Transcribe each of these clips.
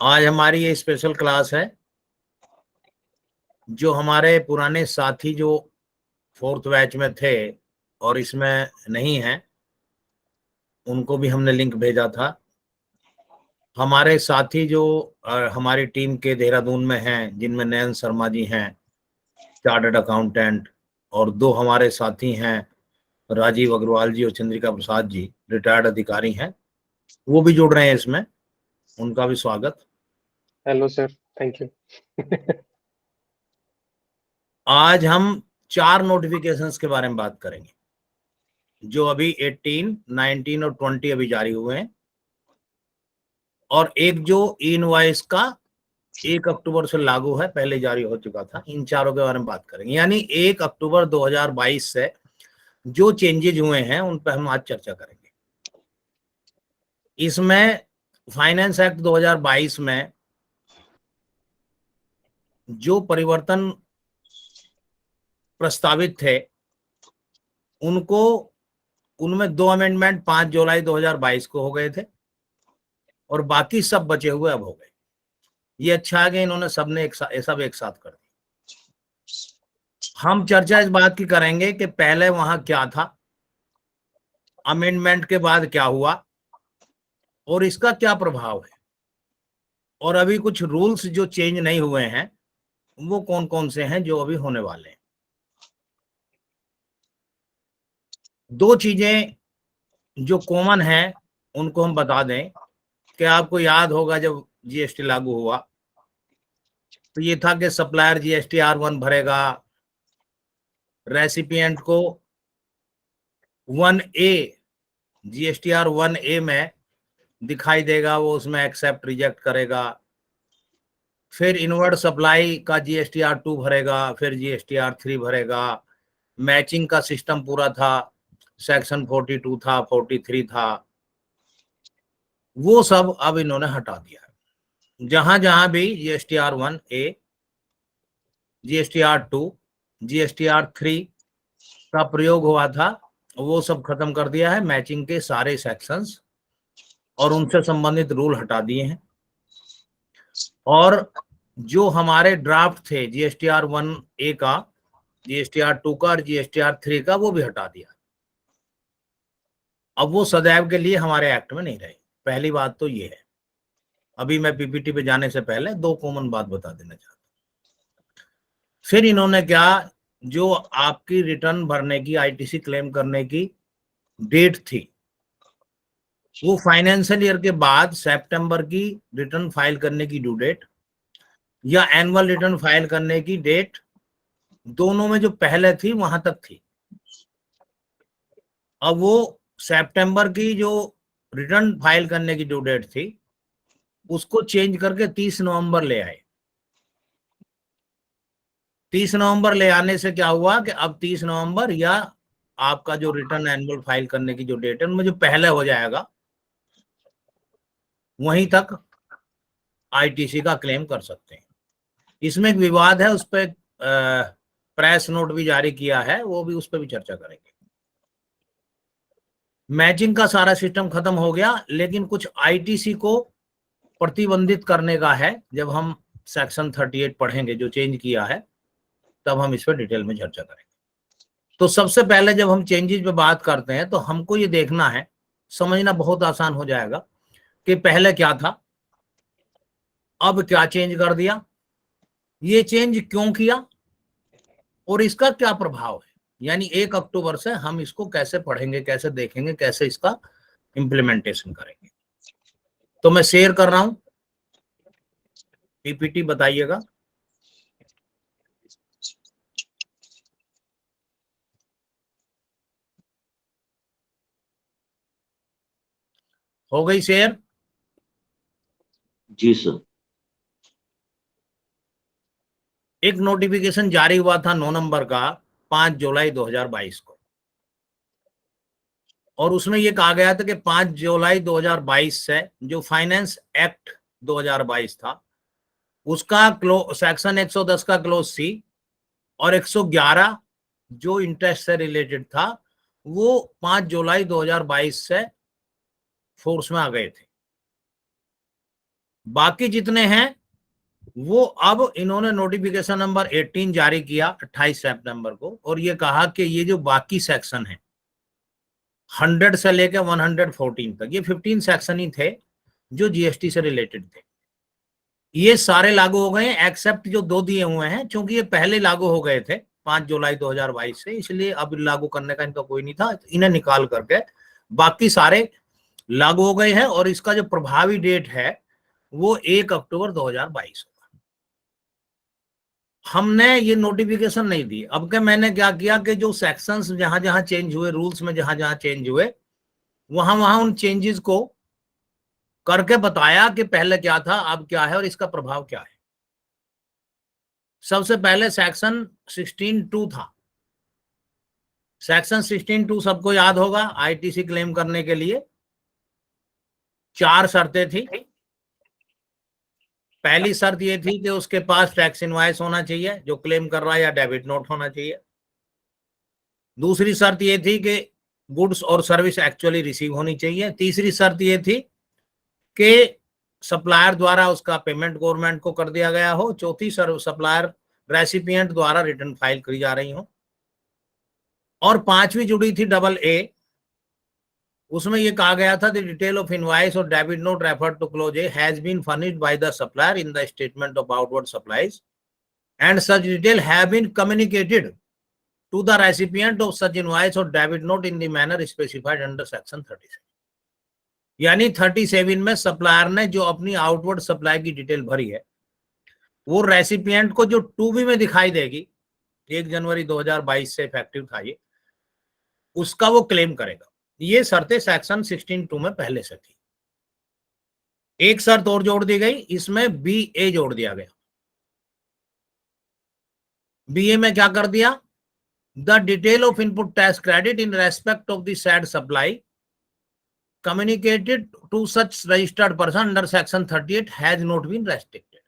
आज हमारी ये स्पेशल क्लास है। जो हमारे पुराने साथी जो 4th बैच में थे और इसमें नहीं है, उनको भी हमने लिंक भेजा था। हमारे साथी जो हमारी टीम के देहरादून में हैं, जिनमें नयन शर्मा जी हैं, चार्टर्ड अकाउंटेंट, और 2 हमारे साथी हैं, राजीव अग्रवाल जी और चंद्रिका प्रसाद जी, रिटायर्ड अधिकारी हैं, वो भी जुड़ रहे हैं इसमें। उनका भी स्वागत। Hello sir, thank you. आज हम 4 नोटिफिकेशंस के बारे में बात करेंगे, जो अभी 18, 19 और 20 अभी जारी हुए हैं, और एक जो इनवॉइस का 1 अक्टूबर से लागू है, पहले जारी हो चुका था। इन चारों के बारे में बात करेंगे। यानी 1 अक्टूबर 2022 से जो चेंजेज हुए हैं उन पर हम आज चर्चा करेंगे। इसमें फाइनेंस एक्ट 2022 में जो परिवर्तन प्रस्तावित थे, उनको उनमें 2 अमेंडमेंट 5 जुलाई 2022 को हो गए थे, और बाकी सब बचे हुए अब हो गए। ये अच्छा है कि इन्होंने सबने सब एक साथ कर दिया। हम चर्चा इस बात की करेंगे कि पहले वहां क्या था, अमेंडमेंट के बाद क्या हुआ, और इसका क्या प्रभाव है, और अभी कुछ रूल्स जो चेंज नहीं हुए हैं वो कौन कौन से हैं जो अभी होने वाले हैं। 2 चीजें जो कॉमन है उनको हम बता दें कि आपको याद होगा जब जीएसटी लागू हुआ तो ये था कि सप्लायर जीएसटी R1 भरेगा, रेसिपिएंट को 1A GSTR 1A में दिखाई देगा, वो उसमें एक्सेप्ट रिजेक्ट करेगा। फिर इनवर्ड सप्लाई का GSTR 2 भरेगा, फिर GSTR 3 भरेगा। मैचिंग का सिस्टम पूरा था, सेक्शन 42 था, 43 था, वो सब अब इन्होंने हटा दिया है। जहां जहां भी GSTR 1A, GSTR 2, GSTR 3 का प्रयोग हुआ था, वो सब खत्म कर दिया है। मैचिंग के सारे सेक्शंस और उनसे संबंधित रूल हटा दिए हैं। और जो हमारे ड्राफ्ट थे GSTR 1A का, GSTR 2 का और GSTR 3 का, वो भी हटा दिया। अब वो सदैव के लिए हमारे एक्ट में नहीं रहे। पहली बात तो ये है। अभी मैं पीपीटी पे जाने से पहले 2 कॉमन बात बता देना चाहता हूँ। फिर इन्होंने क्या, जो आपकी रिटर्न भरने की, आईटीसी क्लेम करने की डेट थी, वो फाइनेंशियल ईयर के बाद सितंबर की रिटर्न फाइल करने की ड्यू डेट या एनुअल रिटर्न फाइल करने की डेट, दोनों में जो पहले थी वहां तक थी। अब वो सितंबर की जो रिटर्न फाइल करने की ड्यू डेट थी, उसको चेंज करके 30 नवंबर ले आए। 30 नवंबर ले आने से क्या हुआ कि अब 30 नवंबर या आपका जो रिटर्न एनुअल फाइल करने की जो डेट है उनमें जो पहले हो जाएगा, वहीं तक आईटीसी का क्लेम कर सकते हैं। इसमें एक विवाद है, उस पर प्रेस नोट भी जारी किया है, वो भी, उस पर भी चर्चा करेंगे। मैचिंग का सारा सिस्टम खत्म हो गया, लेकिन कुछ आईटीसी को प्रतिबंधित करने का है। जब हम सेक्शन 38 पढ़ेंगे जो चेंज किया है, तब हम इस पर डिटेल में चर्चा करेंगे। तो सबसे पहले जब हम चेंजेस पे बात करते हैं तो हमको ये देखना है, समझना बहुत आसान हो जाएगा कि पहले क्या था, अब क्या चेंज कर दिया, ये चेंज क्यों किया, और इसका क्या प्रभाव है। यानी 1 अक्टूबर से हम इसको कैसे पढ़ेंगे, कैसे देखेंगे, कैसे इसका इम्प्लीमेंटेशन करेंगे। तो मैं शेयर कर रहा हूं पीपीटी, बताइएगा। हो गई शेयर? जी सर। एक नोटिफिकेशन जारी हुआ था 9 नंबर का, 5 जुलाई 2022 को, और उसमें ये कहा गया था कि 5 जुलाई 2022 से जो फाइनेंस एक्ट 2022 था, उसका सेक्शन 110 का क्लोज सी और 111 जो इंटरेस्ट से रिलेटेड था, वो 5 जुलाई 2022 से फोर्स में आ गए थे। बाकी जितने हैं वो अब इन्होंने नोटिफिकेशन नंबर 18 जारी किया 28 सितंबर को, और ये कहा कि ये जो बाकी सेक्शन है 100 से लेकर 114 तक, ये 15 सेक्शन ही थे जो जीएसटी से रिलेटेड थे, ये सारे लागू हो गए एक्सेप्ट जो 2 दिए हुए हैं, क्योंकि ये पहले लागू हो गए थे 5 जुलाई 2022 से, इसलिए अब लागू करने का इनका कोई नहीं था, इन्हें निकाल करके बाकी सारे लागू हो गए हैं, और इसका जो प्रभावी डेट है वो 1 अक्टूबर 2022 होगा। हमने ये नोटिफिकेशन नहीं दी। अब क्या मैंने क्या किया कि जो सेक्शंस जहां जहां चेंज हुए, रूल्स में जहां जहां चेंज हुए, वहां वहां उन चेंजेस को करके बताया कि पहले क्या था अब क्या है और इसका प्रभाव क्या है। सबसे पहले सेक्शन 16(2) था। सेक्शन 16(2) सबको याद होगा, आईटीसी क्लेम करने के लिए 4 शर्तें थी। पहली शर्त ये थी कि उसके पास टैक्स इनवॉइस होना चाहिए जो क्लेम कर रहा है, या डेबिट नोट होना चाहिए। दूसरी शर्त ये थी कि गुड्स और सर्विस एक्चुअली रिसीव होनी चाहिए। तीसरी शर्त ये थी कि सप्लायर द्वारा उसका पेमेंट गवर्नमेंट को कर दिया गया हो। चौथी सप्लायर रेसिपिएंट द्वारा रिटर्न फाइल करी जा रही हो। और पांचवी जुड़ी थी AA, उसमें ये कहा गया था द डिटेल ऑफ इनवॉइस और debit note refer to clause A has been furnished by the supplier in the statement of outward supplies and such detail have been communicated to the recipient of such invoice or debit note in the manner specified under section 37। यानी 37 में supplier ने जो अपनी outward supply की detail भरी है वो recipient को जो 2B में दिखाई देगी, 1 जनवरी 2022 से इफेक्टिव था ये, उसका वो क्लेम करेगा। ये शर्तें सेक्शन 16(2) में पहले से थी। एक शर्त और जोड़ दी गई, इसमें BA जोड़ दिया गया। BA में क्या कर दिया, the detail of input tax credit in respect of the said supply communicated to such registered person under section 38 has not been restricted।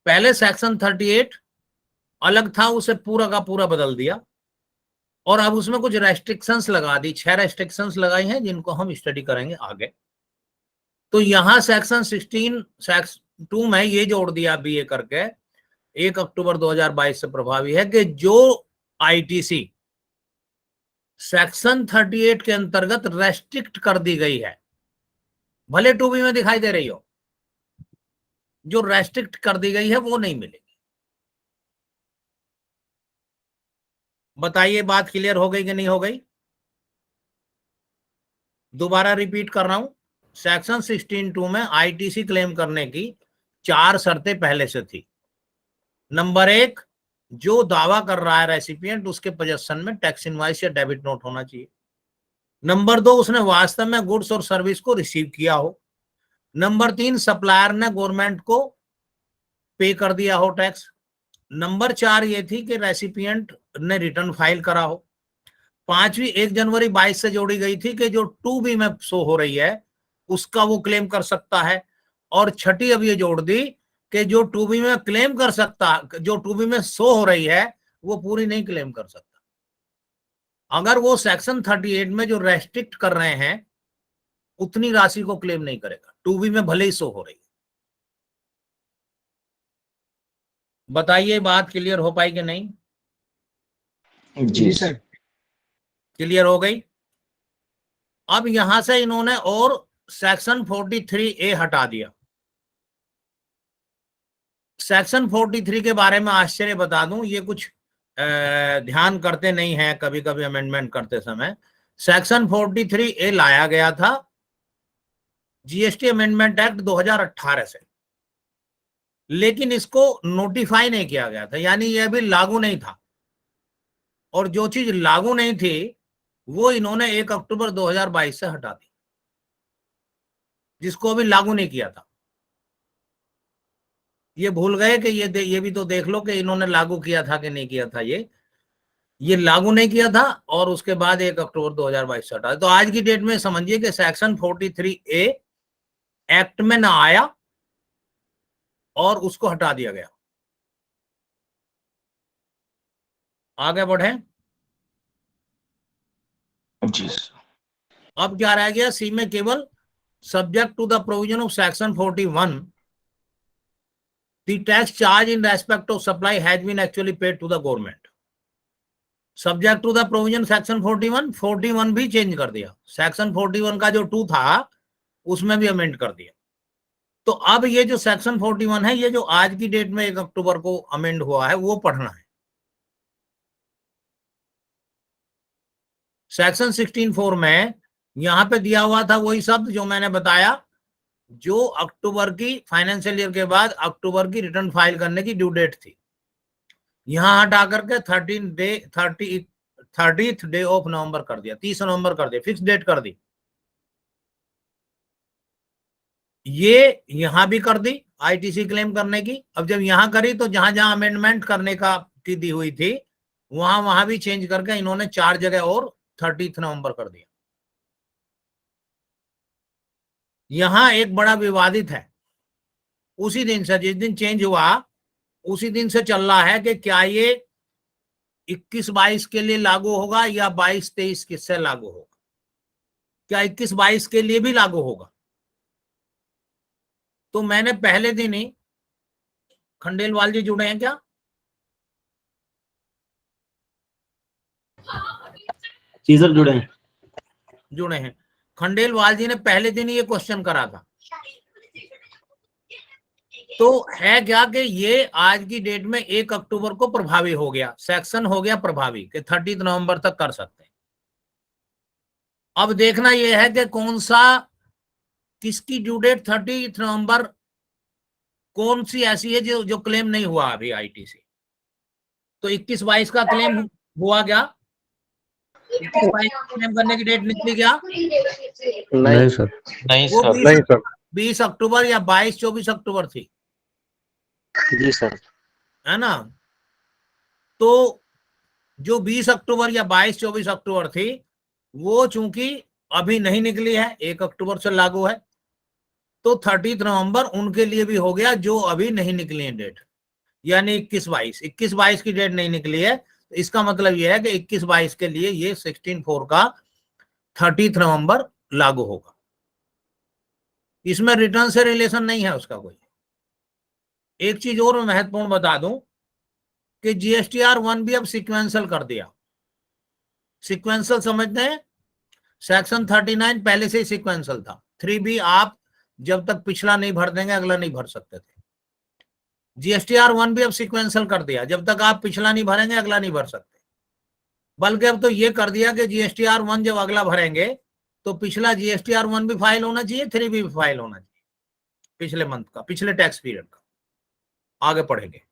पहले सेक्शन 38 अलग था, उसे पूरा का पूरा बदल दिया और अब उसमें कुछ रेस्ट्रिक्शंस लगा दी। 6 रेस्ट्रिक्शंस लगाई हैं जिनको हम स्टडी करेंगे आगे। तो यहां सेक्शन 16(2) में ये जोड़ दिया BA करके 1 अक्टूबर 2022 से प्रभावी है कि जो आईटीसी सेक्शन 38 के अंतर्गत रेस्ट्रिक्ट कर दी गई है, भले 2B में दिखाई दे रही हो, जो रेस्ट्रिक्ट कर दी गई है वो नहीं मिलेगी। बताइए बात क्लियर हो गई कि नहीं हो गई? दोबारा रिपीट कर रहा हूं, सेक्शन 16(2) में आईटीसी क्लेम करने की 4 शर्तें पहले से थी। नंबर 1, जो दावा कर रहा है रेसिपिएंट उसके पोजेशन में टैक्स इनवॉइस या डेबिट नोट होना चाहिए। नंबर 2, उसने वास्तव में गुड्स और सर्विस को रिसीव किया हो। नंबर 3, सप्लायर ने गवर्नमेंट को पे कर दिया हो टैक्स। नंबर 4 ये थी कि रेसिपिएंट ने रिटर्न फाइल करा हो। पांचवी 1 जनवरी 22 से जोड़ी गई थी कि जो 2B में शो हो रही है उसका वो क्लेम कर सकता है। और छठी अब ये जोड़ दी कि जो 2B में क्लेम कर सकता, जो 2B में शो हो रही है वो पूरी नहीं क्लेम कर सकता। अगर वो सेक्शन 38 में जो रेस्ट्रिक्ट कर रहे हैं उतनी राशि को क्लेम नहीं करेगा, 2B में भले ही शो हो रही है। बताइए बात क्लियर हो पाई कि नहीं? जी सर। क्लियर हो गई। अब यहां से इन्होंने और सेक्शन 43A हटा दिया। सेक्शन 43 के बारे में आश्चर्य बता दूं, ये कुछ ध्यान करते नहीं है कभी कभी अमेंडमेंट करते समय। सेक्शन 43A लाया गया था जीएसटी अमेंडमेंट एक्ट 2018 से, लेकिन इसको नोटिफाई नहीं किया गया था, यानी यह भी लागू नहीं था। और जो चीज लागू नहीं थी वो इन्होंने 1 अक्टूबर 2022 से हटा दी, जिसको अभी लागू नहीं किया था। ये भूल गए कि ये भी तो देख लो कि इन्होंने लागू किया था कि नहीं किया था। ये लागू नहीं किया था और उसके बाद 1 अक्टूबर 2022 से हटा। तो आज की डेट में समझिए कि सेक्शन 43A एक्ट में ना आया और उसको हटा दिया गया। आगे बढ़े। जी। अब क्या रह गया, सी में केवल subject to the provision of section 41, the tax charge in respect of supply has been actually paid to the government. Subject to the provision section 41 भी चेंज कर दिया, सेक्शन 41 का जो 2 था उसमें भी अमेंड कर दिया। तो अब ये जो सेक्शन 41 है, ये जो आज की डेट में 1 अक्टूबर को अमेंड हुआ है, वो पढ़ना है। सेक्शन 16(4) में यहां पे दिया हुआ था वही शब्द जो मैंने बताया, जो अक्टूबर की फाइनेंशियल ईयर के बाद अक्टूबर की रिटर्न फाइल करने की ड्यू डेट थी, यहां हटा करके 30th डे ऑफ नवंबर कर दिया, 30 नवंबर कर दिया, फिक्स डेट कर दी। ये यहां भी कर दी आईटीसी क्लेम करने की। अब जब यहां करी तो जहां जहां अमेंडमेंट करने का की दी हुई थी वहां भी चेंज करके इन्होंने 4 जगह और 30 नवंबर कर दिया। यहां एक बड़ा विवादित है, उसी दिन से, जिस दिन चेंज हुआ उसी दिन से चल रहा है कि क्या ये 21-22 के लिए लागू होगा या 22-23 किससे लागू होगा, क्या 21-22 के लिए भी लागू होगा। तो मैंने पहले दिन ही, खंडेलवाल जी जुड़े हैं क्या? जी सर जुड़े हैं। जुड़े हैं। खंडेलवाल जी ने पहले दिन ही ये क्वेश्चन करा था। तो है क्या कि ये आज की डेट में 1 अक्टूबर को प्रभावी हो गया, सेक्शन हो गया प्रभावी कि 30 नवंबर तक कर सकते हैं। अब देखना यह है कि कौन सा, किसकी ड्यू डेट 30 नवंबर, कौन सी ऐसी है जो क्लेम नहीं हुआ अभी आईटीसी। तो 21-22 का क्लेम हुआ क्या? 21-22 क्लेम करने की डेट निकली क्या? नहीं सर, नहीं वो सर, 20 अक्टूबर या 22-24 अक्टूबर थी, जी सर, है ना। तो जो 20 अक्टूबर या 22-24 अक्टूबर थी वो चूंकि अभी नहीं निकली है, 1 अक्टूबर से लागू है, तो 30 नवंबर उनके लिए भी हो गया जो अभी नहीं निकली है डेट, यानी 21-22 की डेट नहीं निकली है। तो इसका मतलब यह है कि 21-22 के लिए ये 16(4) का 30 नवंबर लागू होगा। इसमें रिटर्न से रिलेशन नहीं है उसका कोई। एक चीज और मैं महत्वपूर्ण बता दूं कि जीएसटीआर 1 भी अब सिक्वेंशियल कर दिया। सिक्वेंशियल समझते हैं? सेक्शन 39 पहले से ही सिक्वेंशियल था। 3B आप जब तक पिछला नहीं भर देंगे अगला नहीं भर सकते थे। जीएसटीआर 1 भी अब सिक्वेंशियल कर दिया, जब तक आप पिछला नहीं भरेंगे अगला नहीं भर सकते। बल्कि अब तो ये कर दिया कि जीएसटीआर 1 जब अगला भरेंगे तो पिछला जीएसटीआर 1 भी फाइल होना चाहिए, 3B भी फाइल होना चाहिए, पिछले मंथ का, पिछले टैक्स पीरियड का। आगे पढ़ेंगे,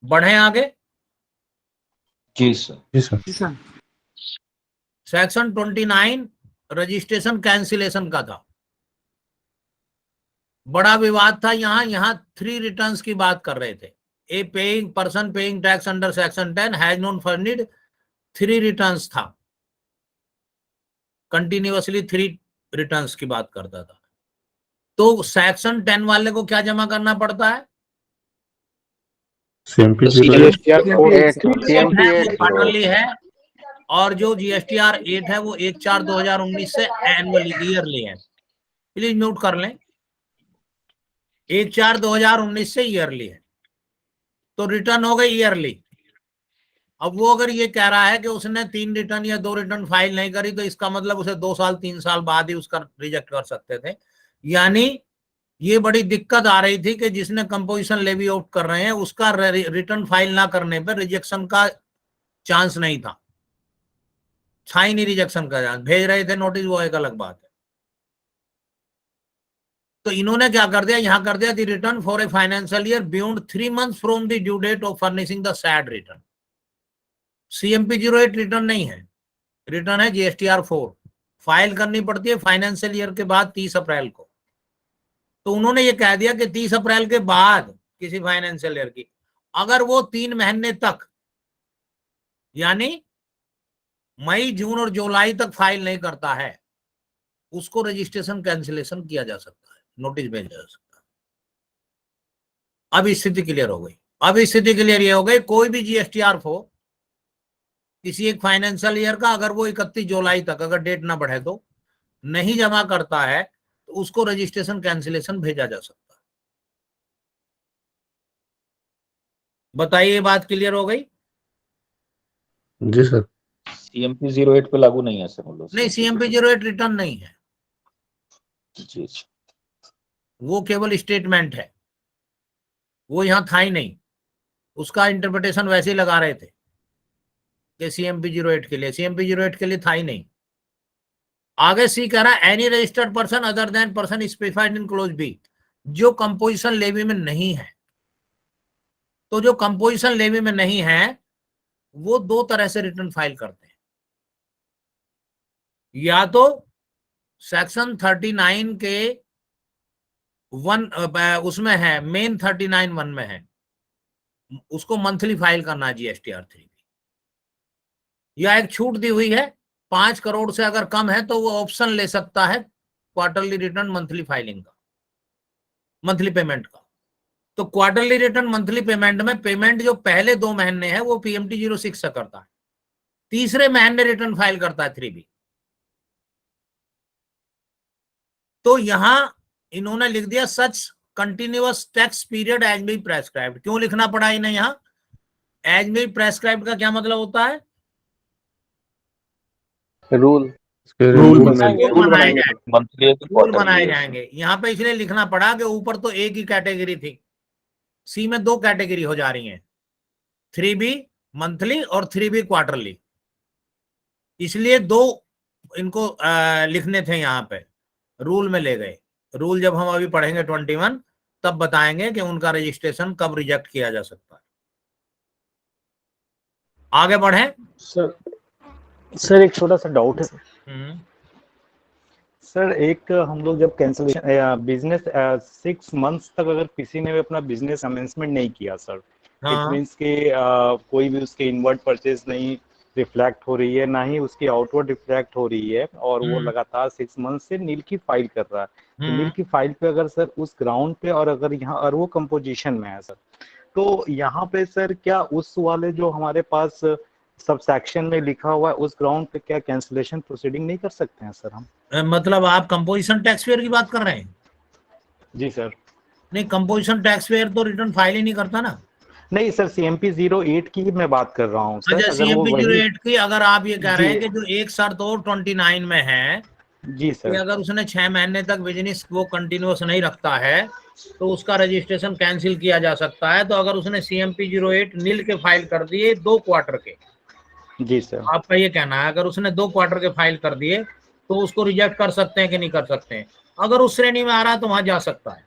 बढ़े आगे। जी सर। सेक्शन 29 रजिस्ट्रेशन कैंसिलेशन का था, बड़ा विवाद था। यहाँ 3 रिटर्न्स की बात कर रहे थे। A paying person paying tax under section 10 has not furnished 3 returns था, कंटिन्यूअसली 3 रिटर्न्स की बात करता था। तो सेक्शन 10 वाले को क्या जमा करना पड़ता है? क्वार्टरली है, और जो जीएसटीआर 8 है वो 1/4/2019 से एनुअली, ईयरली है। प्लीज नोट कर लें, 1/4/2019 से ईयरली है, तो रिटर्न हो गई ईयरली। अब वो अगर ये कह रहा है कि उसने 3 रिटर्न या 2 रिटर्न फाइल नहीं करी, तो इसका मतलब उसे 2 साल 3 साल बाद ही उसका रिजेक्ट कर सकते थे। यानी ये बड़ी दिक्कत आ रही थी कि जिसने कंपोजिशन लेवी आउट कर रहे हैं उसका रिटर्न फाइल ना करने पर रिजेक्शन का चांस नहीं था, ही नहीं रिजेक्शन का चांस, भेज रहे थे नोटिस, वो एक अलग बात है। तो इन्होंने क्या कर दिया, यहां कर दिया the return for a financial year beyond 3 months from the due date of furnishing the said return. CMP 08 return नहीं है, रिटर्न है GSTR 4। फाइल करनी पड़ती है फाइनेंशियल ईयर के बाद 30 अप्रैल को। तो उन्होंने ये कह दिया कि 30 अप्रैल के बाद किसी फाइनेंशियल ईयर की, अगर वो 3 महीने तक, यानी मई जून और जुलाई तक फाइल नहीं करता है, उसको रजिस्ट्रेशन कैंसिलेशन किया जा सकता है, नोटिस भेजा जा सकता है। अब स्थिति क्लियर हो गई। अब स्थिति क्लियर ये हो गई, कोई भी GSTR हो किसी एक फाइनेंशियल ईयर का, अगर वो 31 जुलाई तक अगर डेट ना बढ़े तो नहीं जमा करता है तो उसको रजिस्ट्रेशन कैंसिलेशन भेजा जा सकता है। बताइए, ये बात क्लियर हो गई? जी सर। CMP 08 पे लागू नहीं है सर, मतलब नहीं, CMP 08 रिटर्न नहीं है, जी। वो केवल स्टेटमेंट है, वो यहां था ही नहीं। उसका इंटरप्रिटेशन वैसे ही लगा रहे थे कि CMP 08 के लिए, CMP 08 के लिए था ही नहीं। आगे सी कह रहा है any registered person other than person specified in clause B, जो कंपोजिशन लेवी में नहीं है। तो जो कंपोजिशन लेवी में नहीं है वो दो तरह से रिटर्न फाइल करते हैं, या तो सेक्शन 39 के उसमें है, मेन 39(1) में है, उसको मंथली फाइल करना है GSTR 3, या एक छूट दी हुई है 5 करोड़ से अगर कम है तो वो ऑप्शन ले सकता है क्वार्टरली रिटर्न मंथली फाइलिंग का, मंथली पेमेंट का। तो क्वार्टरली रिटर्न मंथली पेमेंट में पेमेंट जो पहले 2 महीने है वो PMT 06 से करता है, तीसरे महीने रिटर्न फाइल करता है 3B। तो यहां इन्होंने लिख दिया such continuous tax period as be prescribed. क्यों लिखना पड़ा इन्हें यहां? एज बी प्रेस्क्राइब्ड का क्या मतलब होता है? रूल रूल बनाए जाएंगे, मंथली रूल बनाए जाएंगे। यहाँ पे इसलिए लिखना पड़ा कि ऊपर तो एक ही कैटेगरी थी, सी में 2 कैटेगरी हो जा रही हैं, 3B मंथली और 3B क्वार्टरली, इसलिए 2 इनको लिखने थे यहाँ पे, रूल में ले गए। रूल जब हम अभी पढ़ेंगे 21 तब बताएंगे कि उनका रजिस्ट्रेशन कब रिजेक्ट किया जा सकता है। आगे बढ़े सर एक छोटा सा डाउट है सर। एक हम लोग जब कैंसिलेशन बिजनेस 6 मंथ्स तक अगर किसी ने भी अपना बिजनेस अमेंसमेंट नहीं किया सर, इट मींस के कोई भी उसके इनवर्ड परचेज नहीं रिफ्लेक्ट हो रही है, ना ही उसकी आउटवर्ड रिफ्लेक्ट हो रही है, और वो लगातार 6 मंथ से नील की फाइल कर रहा है, तो नील की फाइल पे अगर सर उस ग्राउंड पे, और अगर यहाँ और वो कंपोजिशन में है सर, तो यहाँ पे सर क्या उस वाले जो हमारे पास सब सेक्शन में लिखा हुआ है उस ग्राउंड पे क्या कैंसिलेशन प्रोसीडिंग नहीं कर सकते हैं सर हम? मतलब आप कंपोजिशन टैक्स पेयर की बात कर रहे हैं? जी सर। नहीं, कंपोजिशन टैक्स पेयर तो रिटर्न फाइल ही नहीं करता ना। नहीं सर, CMP 08 की मैं बात कर रहा हूँ सर। अच्छा, CMP 08 की अगर आप ये कह रहे हैं कि जो एक शर्त और 29 में है जी सर, अगर उसने 6 महीने तक बिजनेस वो कंटिन्यूअस नहीं रखता है तो उसका रजिस्ट्रेशन कैंसिल किया जा सकता है। तो अगर उसने CMP 08 नील के फाइल कर दिए 2 क्वार्टर के, जी सर, आपका ये कहना है अगर उसने 2 क्वार्टर के फाइल कर दिए तो उसको रिजेक्ट कर सकते हैं कि नहीं कर सकते हैं? अगर उस श्रेणी में आ रहा है तो वहां जा सकता है,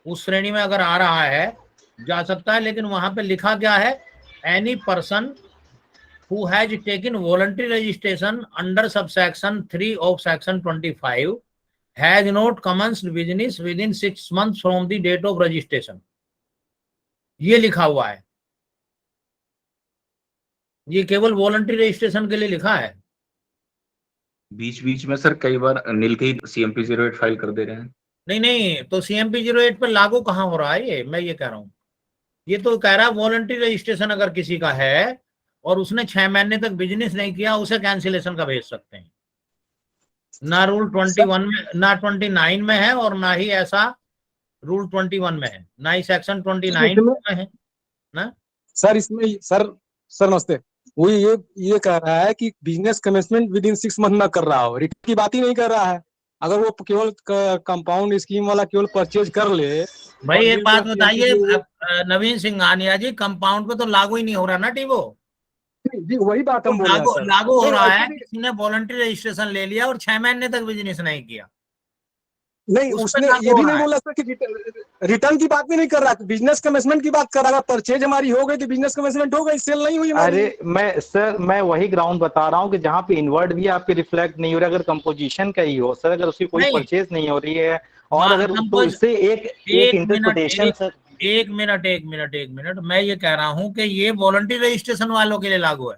उस श्रेणी में अगर आ रहा है जा सकता है। लेकिन वहां पे लिखा क्या है? Any person who has taken voluntary registration under subsection 3 of section 25 has not commenced business within 6 months from the date of registration, ये लिखा हुआ है। ये केवल वॉलंटरी रजिस्ट्रेशन के लिए लिखा है। बीच बीच में सर कई बार नील के ही CMP 08 फाइल कर दे रहे हैं। नहीं, तो CMP 08 पर लागू कहाँ हो रहा है? ये मैं ये कह रहा हूँ, ये तो कह रहा है वॉलंटरी रजिस्ट्रेशन अगर किसी का है और उसने 6 महीने तक बिजनेस नहीं किया उसे कैंसिलेशन का भेज सकते हैं। ना रूल 21 में, ना 29 में है, और ना ही ऐसा रूल 21 में है, ना ही सेक्शन 29 में है ना सर। इसमें सर नमस्ते, वो ये कह रहा है कि business commencement with in 6 month ना कर रहा हो, रिटर्न की बात ही नहीं कर रहा है। अगर वो केवल कंपाउंड स्कीम वाला केवल परचेज कर ले। भाई एक बात बताइए नवीन सिंघानिया जी, कंपाउंड पे तो लागू ही नहीं हो रहा ना टीवो। जी वही बात हम बोल रहे हैं सर। लागू हो रहा है किसी ने वॉलंटरी रजिस्ट्रेशन ले लिया और 6 महीने तक बिजनेस नहीं किया, नहीं उसने ये भी नहीं बोला सर कि रिटर्न की बात भी नहीं कर रहा, बिजनेस कमेंसमेंट की बात कर रहा है। परचेज हमारी हो गई तो बिजनेस कमेंसमेंट हो गई, सेल नहीं हुई हमारी। अरे मैं वही ग्राउंड बता रहा हूँ कि जहाँ पे इनवर्ड भी आपके रिफ्लेक्ट नहीं हो रहा, अगर कंपोजिशन का ही हो सर, अगर उसकी कोई परचेज नहीं हो रही है, और अगर उससे एक इंटरप्रिटेशन सर। एक मिनट, मैं ये कह रहा हूं कि ये वॉलंटरी रजिस्ट्रेशन वालों के लिए लागू है।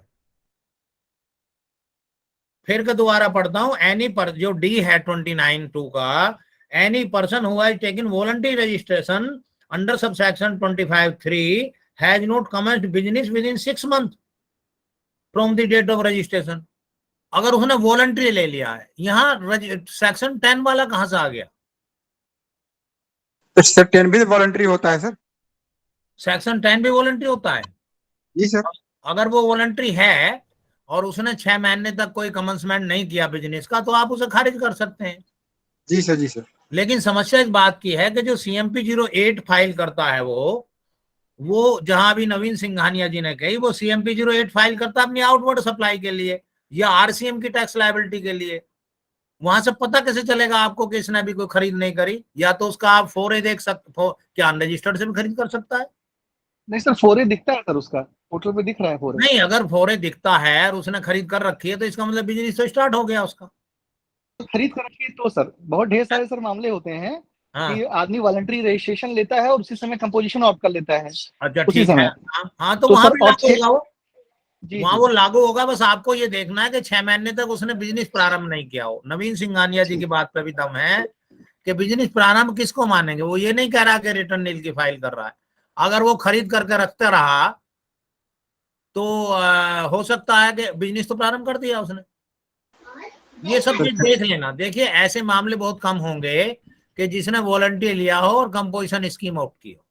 फिर के दोबारा पढ़ता हूं, एनी पर जो डी है 29(2) का, any person who has taken voluntary registration under subsection 25(3) has not commenced business within 6 month from the date of registration. अगर उसने वॉलंटरी ले लिया है, यहाँ सेक्शन 10 वाला कहां से आ गया? तो सर 10 भी वॉलंटरी होता है सर? सेक्शन 10 भी वॉलंटरी होता है। जी सर। अगर वो वॉलंटरी है और उसने 6 महीने तक कोई कमेंसमेंट नहीं किया बिजनेस का, तो आप उसे खारिज कर सकते हैं। जी सर। जी सर। लेकिन समस्या इस बात की है कि जो CMP 08 फाइल करता है वो जहां भी नवीन सिंघानिया जी ने कही, वो CMP 08 फाइल करता है अपनी आउटवर्ड सप्लाई के लिए या RCM की टैक्स लायबिलिटी के लिए। वहां से पता कैसे चलेगा आपको कि इसने अभी कोई खरीद नहीं करी? या तो उसका आप 4A देख सकते, क्या अनरजिस्टर्ड से भी खरीद कर सकता है? नहीं सर, 4A दिखता है सर, उसका पोर्टल पे दिख रहा है 4A। नहीं, अगर 4A दिखता है और उसने खरीद कर रखी है तो इसका मतलब बिजनेस तो स्टार्ट हो गया उसका। खरीद कर रखी है तो सर बहुत ढेर सारे सर मामले होते हैं हाँ, कि आदमी वॉलंटरी रजिस्ट्रेशन लेता है और उसी समय कंपोजिशन ऑप्ट कर लेता है अच्छा उसी ठीक है। समय। हाँ, तो तो वहां सर भी और लागू होगा वो, जी वहां जी। वो लागू होगा। बस आपको ये देखना है कि 6 महीने तक उसने बिजनेस प्रारंभ नहीं किया हो। नवीन सिंघानिया जी की बात पे भी दम है कि बिजनेस प्रारंभ किसको मानेंगे? वो ये नहीं कह रहा कि रिटर्न नील की फाइल कर रहा है। अगर वो खरीद करके रखते रहा तो हो सकता है कि बिजनेस तो प्रारंभ कर दिया उसने। ये सब चीज देख लेना। देखिए, ऐसे मामले बहुत कम होंगे कि जिसने वॉलंटियर लिया हो और कंपोजिशन स्कीम आउट की हो।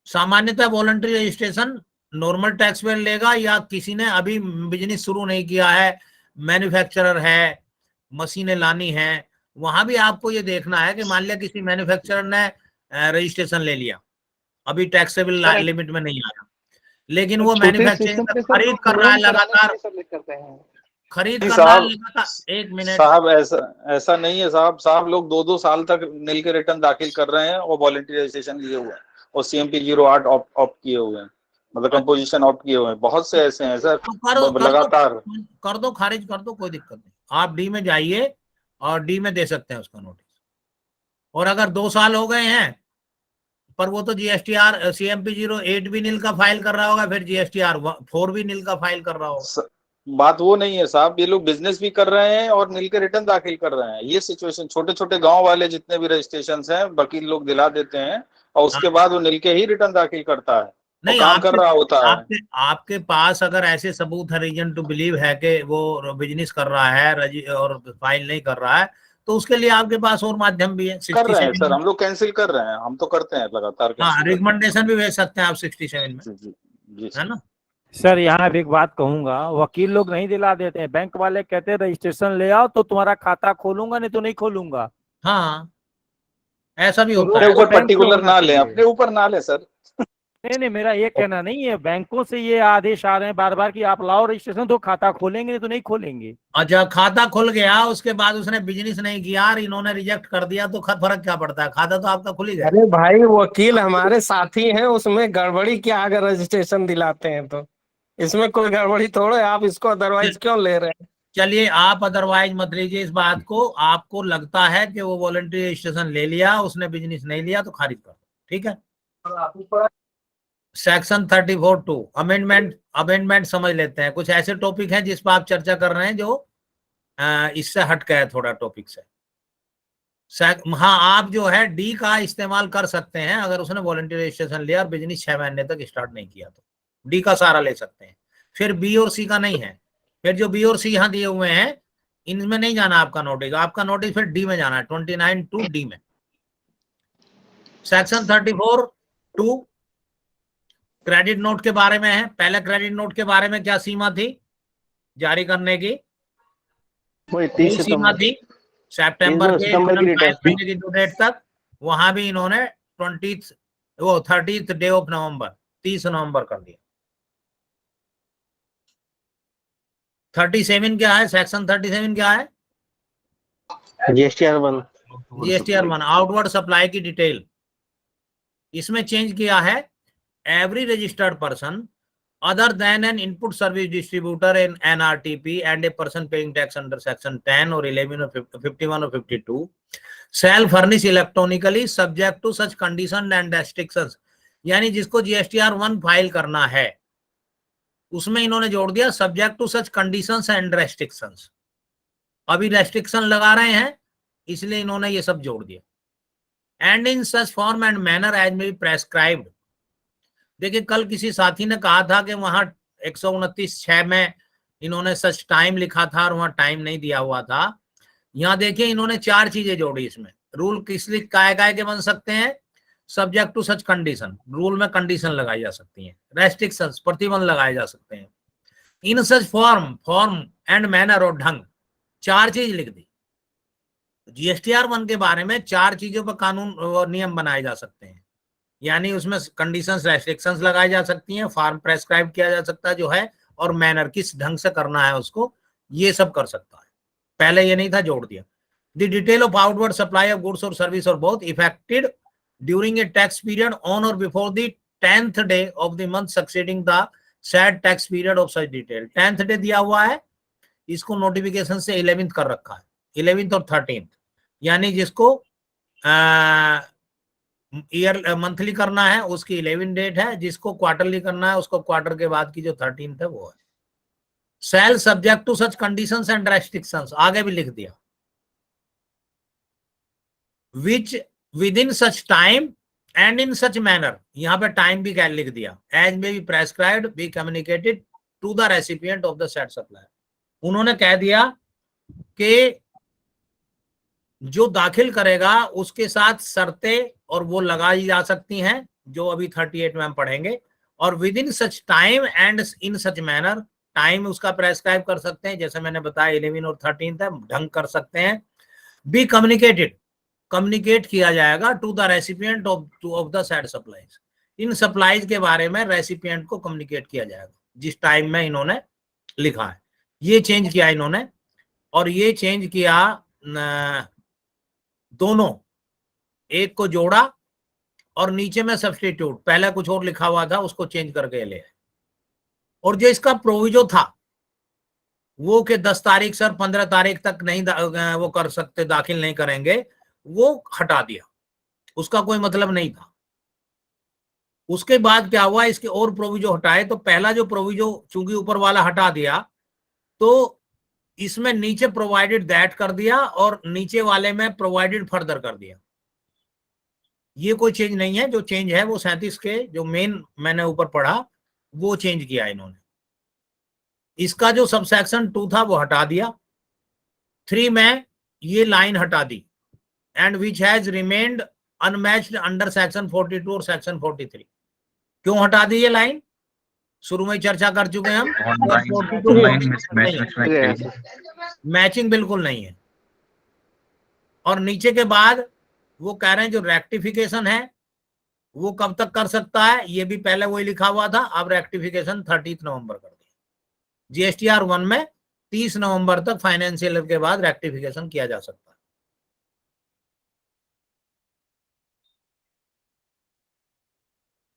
सामान्यतः voluntary registration normal tax payer लेगा, या किसी ने अभी बिजनेस शुरू नहीं किया है, मैन्युफैक्चरर है, मशीनें लानी है, वहां भी आपको ये देखना है कि मान लिया किसी मैन्युफैक्चरर ने रजिस्ट्रेशन ले लिया, अभी टैक्सेबल लिमिट में नहीं आया, लेकिन वो मैन्युफैक्चरिंग खरीद कर रहा है लगातार, खरीद कर रहा है लगातार। एक मिनट साहब, ऐसा नहीं है साहब लोग 2-2 साल तक नील के रिटर्न दाखिल कर रहे हैं और वॉलंटरी रजिस्ट्रेशन लिए हुए हैं और CMP 08 ऑप्ट किए हुए हैं, मतलब कंपोजिशन ऑप्ट किए हुए हैं। बहुत से ऐसे हैं सर, लगातार कर दो, खारिज कर दो, कोई दिक्कत नहीं। आप डी में जाइए और डी में दे सकते हैं उसका नोटिस। और अगर 2 साल हो गए हैं पर वो तो GSTR CMP 08 भी नील का फाइल कर रहा होगा, फिर GSTR 4 भी नील का फाइल कर रहा होगा। बात वो नहीं है साहब, ये लोग बिजनेस भी कर रहे हैं और नील के रिटर्न दाखिल कर रहे हैं। ये सिचुएशन छोटे छोटे गांव वाले जितने भी रजिस्ट्रेशन हैं वकील लोग दिला देते हैं और उसके बाद वो नील के ही रिटर्न दाखिल करता है, नहीं काम कर रहा होता है। आपके पास अगर ऐसे सबूत है, रीजन टू बिलीव है कि वो बिजनेस कर रहा है और फाइल नहीं कर रहा है, तो उसके लिए आपके पास और माध्यम भी है। कर रहे हैं सर, हम लोग कैंसिल कर रहे हैं, हम तो करते हैं लगातार। हाँ, रिकमेंडेशन भी भेज सकते हैं आप 67 में, जी है ना सर। यहाँ एक बात कहूंगा, वकील लोग नहीं दिला देते हैं, बैंक वाले कहते हैं रजिस्ट्रेशन ले आओ तो तुम्हारा खाता खोलूंगा, नहीं तो नहीं खोलूंगा। हाँ, ऐसा भी होता है। ऊपर पर्टिकुलर ना ले, अपने ऊपर ना ले सर। नहीं, मेरा ये कहना नहीं है, बैंकों से ये आदेश आ रहे हैं बार बार कि आप लाओ रजिस्ट्रेशन तो खाता खोलेंगे, नहीं तो नहीं खोलेंगे। अच्छा, खाता खुल गया, उसके बाद उसने बिजनेस नहीं किया और इन्होंने रिजेक्ट कर दिया, तो फर्क क्या पड़ता है? खाता तो आपका खुल ही गया। अरे भाई, वकील हमारे साथी हैं, उसमें गड़बड़ी क्या अगर रजिस्ट्रेशन दिलाते हैं तो? इसमें कोई गड़बड़ी थोड़ा है, आप इसको अदरवाइज क्यों ले रहे हैं? चलिए, आप अदरवाइज मत लीजिए इस बात को। आपको लगता है कि वो वॉलंटरी रजिस्ट्रेशन ले लिया, उसने बिजनेस नहीं लिया, तो खारिज कर दो, ठीक है। सेक्शन 34(2) अमेंडमेंट समझ लेते हैं। कुछ ऐसे टॉपिक हैं जिस पर आप चर्चा कर रहे हैं जो इससे हट गए थोड़ा टॉपिक से। हाँ, आप जो है डी का इस्तेमाल कर सकते हैं अगर उसने वॉलंटरी रजिस्ट्रेशन लिया और बिजनेस 6 महीने तक स्टार्ट नहीं किया, तो डी का सहारा ले सकते हैं। फिर बी और सी का नहीं है। फिर जो बी और सी यहाँ दिए हुए हैं, इनमें नहीं जाना आपका नोटिस। आपका नोटिस फिर डी में जाना है, 29(2) डी में। सेक्शन 34(2) क्रेडिट नोट के बारे में है। पहले क्रेडिट नोट के बारे में क्या सीमा थी जारी करने की? सीमा थी सितंबर के महीने की ड्यू डेट तक। वहां भी इन्होंने 30th डे ऑफ नवंबर, 30 नवंबर कर दिया। 37 क्या है? सेक्शन 37 क्या है? GSTR 1 आउटवर्ड सप्लाई की डिटेल। इसमें चेंज किया है, every registered person other than an input service distributor in NRTP and a person paying tax under section 10 or 11 or 51 or 52 shall furnish electronically subject to such conditions and restrictions। यानी जिसको GSTR 1 file करना है उसमें इन्होंने जोड़ दिया subject to such conditions and restrictions. अभी restriction लगा रहे हैं इसलिए इन्होंने ये सब जोड़ दिया। And in such form and manner as may be prescribed. देखिए, कल किसी साथी ने कहा था कि वहां 129(6) में इन्होंने सच टाइम लिखा था और वहां टाइम नहीं दिया हुआ था। यहाँ देखिए इन्होंने 4 चीजें जोड़ी इसमें। रूल किस लिए काय के बन सकते हैं? Subject to such condition, rule में कंडीशन लगाई जा सकती है। रेस्ट्रिक्शंस, प्रतिबंध लगाए जा सकते हैं। इन सच फॉर्म एंड मैनर और ढंग, 4 चीज लिख दी। जीएसटीआर 1 के बारे में 4 चीजों पर कानून और नियम बनाए जा सकते हैं, यानी उसमें कंडीशंस, रेस्ट्रिक्शंस लगाई जा सकती हैं, फॉर्म प्रेस्क्राइब किया जा सकता है जो है, और मैनर किस ढंग से करना है उसको, ये सब कर सकता है। पहले ये नहीं था, जोड़ दिया। The detail of outward supply of goods और सर्विस और both effected during a tax period on और before the 10th day of the month succeeding the said tax period of such detail. 10th day दिया हुआ है, इसको notification से 11th कर रखा है, 11th और 13th, यानी जिसको ईयर मंथली करना है उसकी 11 डेट है, जिसको क्वार्टरली करना है उसको क्वार्टर के बाद की जो 13th है वो है। Shall subject to such conditions and restrictions, आगे भी लिख दिया। Which within such time and in such manner, यहां पे टाइम भी क्या लिख दिया, as may be prescribed be communicated to the recipient of the said supply. उन्होंने कह दिया कि जो दाखिल करेगा उसके साथ शर्तें और वो लगाई जा सकती हैं, जो अभी 38 में हम पढ़ेंगे। और with in such time and in such manner, time उसका प्रेस्क्राइब कर सकते हैं, जैसे मैंने बताया 11 और 13 है, ढंग कर सकते हैं। बी कम्युनिकेटेड, कम्युनिकेट किया जाएगा to the recipient of the said supplies, इन सप्लाईज के बारे में रेसिपिएंट को कम्युनिकेट किया जाएगा जिस टाइम में इन्होंने लिखा है। ये चेंज किया इन्होंने, और ये चेंज किया दोनों, एक को जोड़ा और नीचे में सब्स्टिट्यूट, पहले कुछ और लिखा हुआ था उसको चेंज करके ले आए। और जो इसका प्रोविजो था वो कि 10 तारीख सर 15 तारीख तक नहीं वो कर सकते, दाखिल नहीं करेंगे, वो हटा दिया, उसका कोई मतलब नहीं था। उसके बाद क्या हुआ, इसके और प्रोविजो हटाए, तो पहला जो प्रोविजो चूंकि ऊपर वाला हटा दिया तो इसमें नीचे प्रोवाइडेड दैट कर दिया और नीचे वाले में प्रोवाइडेड फर्दर कर दिया। ये कोई चेंज नहीं है, जो चेंज है वो 37 के जो मेन मैंने ऊपर पढ़ा वो चेंज किया इन्होंने। इसका जो सबसेक्शन 2 था वो हटा दिया, 3 में ये लाइन हटा दी, and which has remained unmatched under section 42 और सेक्शन 43। क्यों हटा दी ये लाइन, शुरू में चर्चा कर चुके हैं हम। मैचिंग बिल्कुल नहीं है। और नीचे के बाद वो कह रहे हैं जो रेक्टिफिकेशन है वो कब तक कर सकता है, ये भी पहले वही लिखा हुआ था, अब रेक्टिफिकेशन 30 नवंबर कर दिया। जीएसटीआर 1 में 30 नवंबर तक फाइनेंशियल ईयर के बाद रेक्टिफिकेशन किया जा सकता है।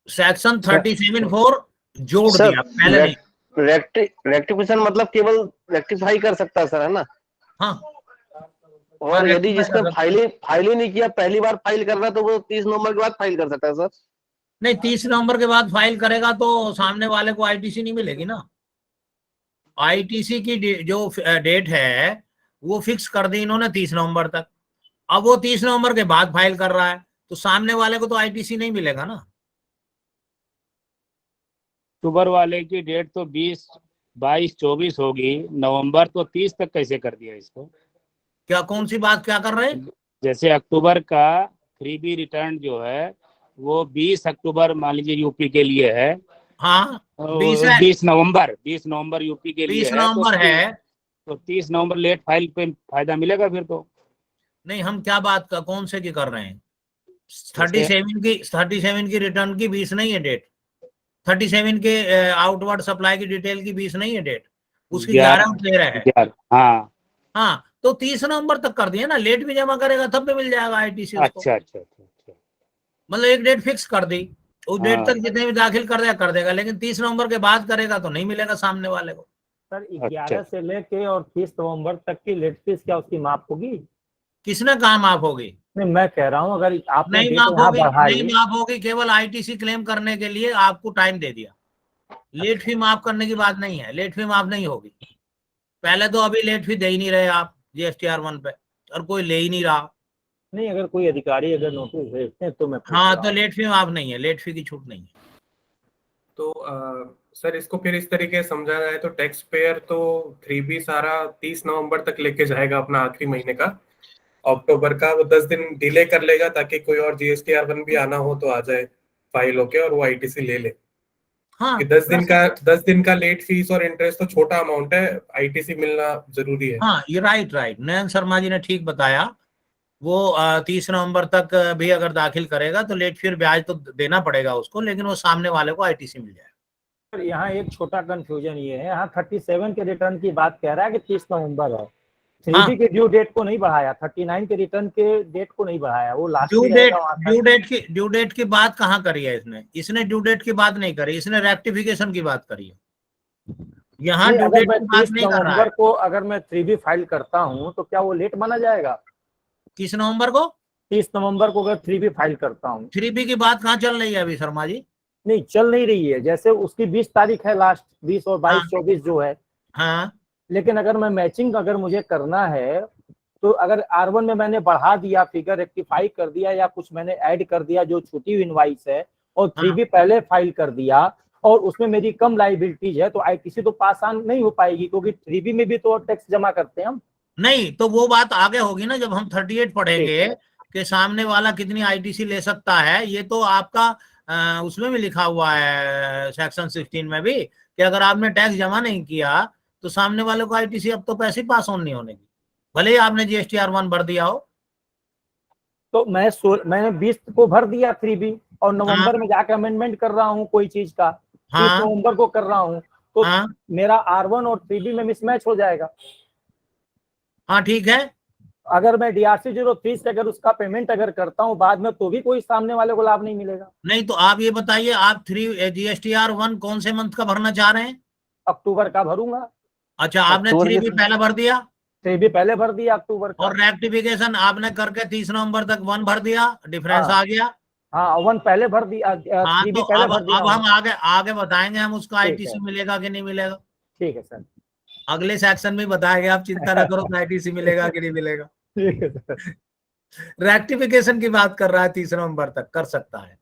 सेक्शन 37(4) जोड़ दिया, पहले नहीं। रेक्टिफिकेशन मतलब केवल रेक्टिफाई कर सकता है सर, है ना? हाँ, और यदि जिसने फाइल ही नहीं किया, पहली बार फाइल कर रहा है, तो वो 30 नवंबर के बाद फाइल कर सकता है सर? नहीं, 30 नवंबर के बाद फाइल करेगा तो सामने वाले को आईटीसी नहीं मिलेगी ना। आईटीसी की जो डेट है वो फिक्स कर दी इन्होंने 30 नवंबर तक। अब वो 30 नवंबर के बाद फाइल कर रहा है तो सामने वाले को तो आईटीसी नहीं मिलेगा ना। अक्टूबर वाले की डेट तो 20, 22, 24 होगी, नवंबर तो 30 तक कैसे कर दिया इसको? क्या, कौन सी बात क्या कर रहे हैं? जैसे अक्टूबर का 3B रिटर्न जो है वो 20 अक्टूबर मान लीजिए यूपी के लिए है। हाँ, 20 नवंबर यूपी के लिए 20 नवंबर है तो 30 नवंबर लेट फाइल पे फायदा मिलेगा फिर तो? नहीं, हम क्या बात का कौन से की कर रहे हैं? 37 की रिटर्न की 20 नहीं है डेट, 37 के आउटवर्ड सप्लाई की डिटेल की 20 नहीं है डेट, उसकी 11 और 13 है। हाँ, तो 30 नवंबर तक कर दिया ना। लेट भी जमा करेगा तब भी मिल जाएगा आईटीसी उसको। अच्छा। मतलब एक डेट फिक्स कर दी, उस डेट तक जितने भी दाखिल कर देगा, लेकिन 30 नवंबर के बाद करेगा तो नहीं मिलेगा सामने वाले को। सर 11 से लेके और 30 नवंबर तक की लेट फीस क्या उसकी माफ होगी? किसने कहा माफ होगी? नहीं, मैं कह रहा हूँ अगर आपने नहीं माफ होगी, केवल आईटीसी क्लेम करने के लिए आपको टाइम दे दिया। लेट फी माफ करने की बात नहीं है, लेट फी माफ नहीं होगी। पहले तो अभी लेट फी दे ही नहीं रहे आप जीएसटीआर 1 पे, और कोई ले ही नहीं रहा। नहीं, अगर कोई अधिकारी अगर नोटिस भेजते हैं तो मैं हाँ, तो लेट फी माफ नहीं है, लेट फी की छूट नहीं है। तो सर इसको फिर इस तरीके से समझा जाए तो टैक्स पेयर तो 3B सारा 30 नवंबर तक लेके जाएगा अपना आखिरी महीने का, अक्टूबर का वो 10 दिन डिले कर लेगा ताकि कोई और GSTR1 भी आना हो तो आ जाए फाइल होके और वो ITC ले ले। हाँ कि 10 दिन का लेट फीस और इंटरेस्ट तो छोटा अमाउंट है, ITC मिलना जरूरी है। हाँ, ये राइट नयन शर्मा जी ने ठीक बताया। वो 30 नवंबर तक भी अगर दाखिल करेगा तो लेट फी ब्याज तो देना पड़ेगा उसको, लेकिन वो सामने वाले को ITC मिल जाएगा। सर यहाँ एक छोटा कंफ्यूजन ये है, यहाँ 37 के रिटर्न की बात कह रहा है कि 30 नवंबर है, 3B के ड्यू डेट को नहीं बढ़ाया, 39 के रिटर्न के डेट को नहीं बढ़ाया, वो लास्ट ड्यू डेट की बात कहाँ करी है इसने ड्यू डेट की बात नहीं करी, इसने रेक्टिफिकेशन की बात करी है। यहाँ ड्यू डेट की बात नहीं कर रहा है। को अगर मैं 3B फाइल करता हूँ तो क्या वो लेट माना जाएगा? किस नवंबर को? 30 नवंबर को अगर 3B फाइल करता हूँ। 3B की बात कहाँ चल रही है अभी शर्मा जी? नहीं चल नहीं रही है, जैसे उसकी 20 तारीख है लास्ट, 20 और 22 24 जो है। हाँ, लेकिन अगर मैं मैचिंग अगर मुझे करना है तो अगर R1 में मैंने बढ़ा दिया, फिगर रेक्टिफाई कर दिया या कुछ मैंने ऐड कर दिया जो छुटी हुई इनवाइस है, और 3B पहले फाइल कर दिया और उसमें मेरी कम लाइबिलिटीज है, तो ITC तो पास ऑन नहीं हो पाएगी, क्योंकि 3B में भी तो टैक्स जमा करते हैं हम। नहीं, तो वो बात आगे होगी ना जब हम 38 पढ़ेंगे कि सामने वाला कितनी ITC ले सकता है। ये तो आपका उसमें भी लिखा हुआ है सेक्शन 16 में भी कि अगर आपने टैक्स जमा नहीं किया तो सामने वाले को ITC अब तो पैसे पास ऑन नहीं होने की, भले ही आपने GSTR1 भर दिया हो। तो मैंने 20 को भर दिया 3B और नवंबर में जाकर अमेंडमेंट कर रहा हूँ कोई चीज का, 30 नवंबर को कर रहा हूँ, तो मेरा R1 और 3B में मिसमैच हो जाएगा। हाँ ठीक है, अगर मैं DRC 03 से अगर उसका पेमेंट अगर करता हूँ बाद में तो भी कोई सामने वाले को लाभ नहीं मिलेगा। नहीं तो आप ये बताइए, आप GSTR1 कौन से मंथ का भरना चाह रहे हैं? अक्टूबर का भरूंगा। अच्छा, आपने 3B पहले भर दिया? 3B पहले भर दिया अक्टूबर का। और रेक्टिफिकेशन आपने करके 30 नवंबर तक 1 भर दिया, डिफरेंस आ गया। हाँ 1 पहले भर दिया, 3B पहले भर दिया। अब हम आगे बताएंगे हम उसका ITC मिलेगा कि नहीं मिलेगा। ठीक है सर, अगले सेक्शन में बताएंगे, आप चिंता ना करो ITC मिलेगा कि नहीं मिलेगा। ठीक है सर। रेक्टिफिकेशन की बात कर रहा है, 30 नवंबर तक कर सकता है।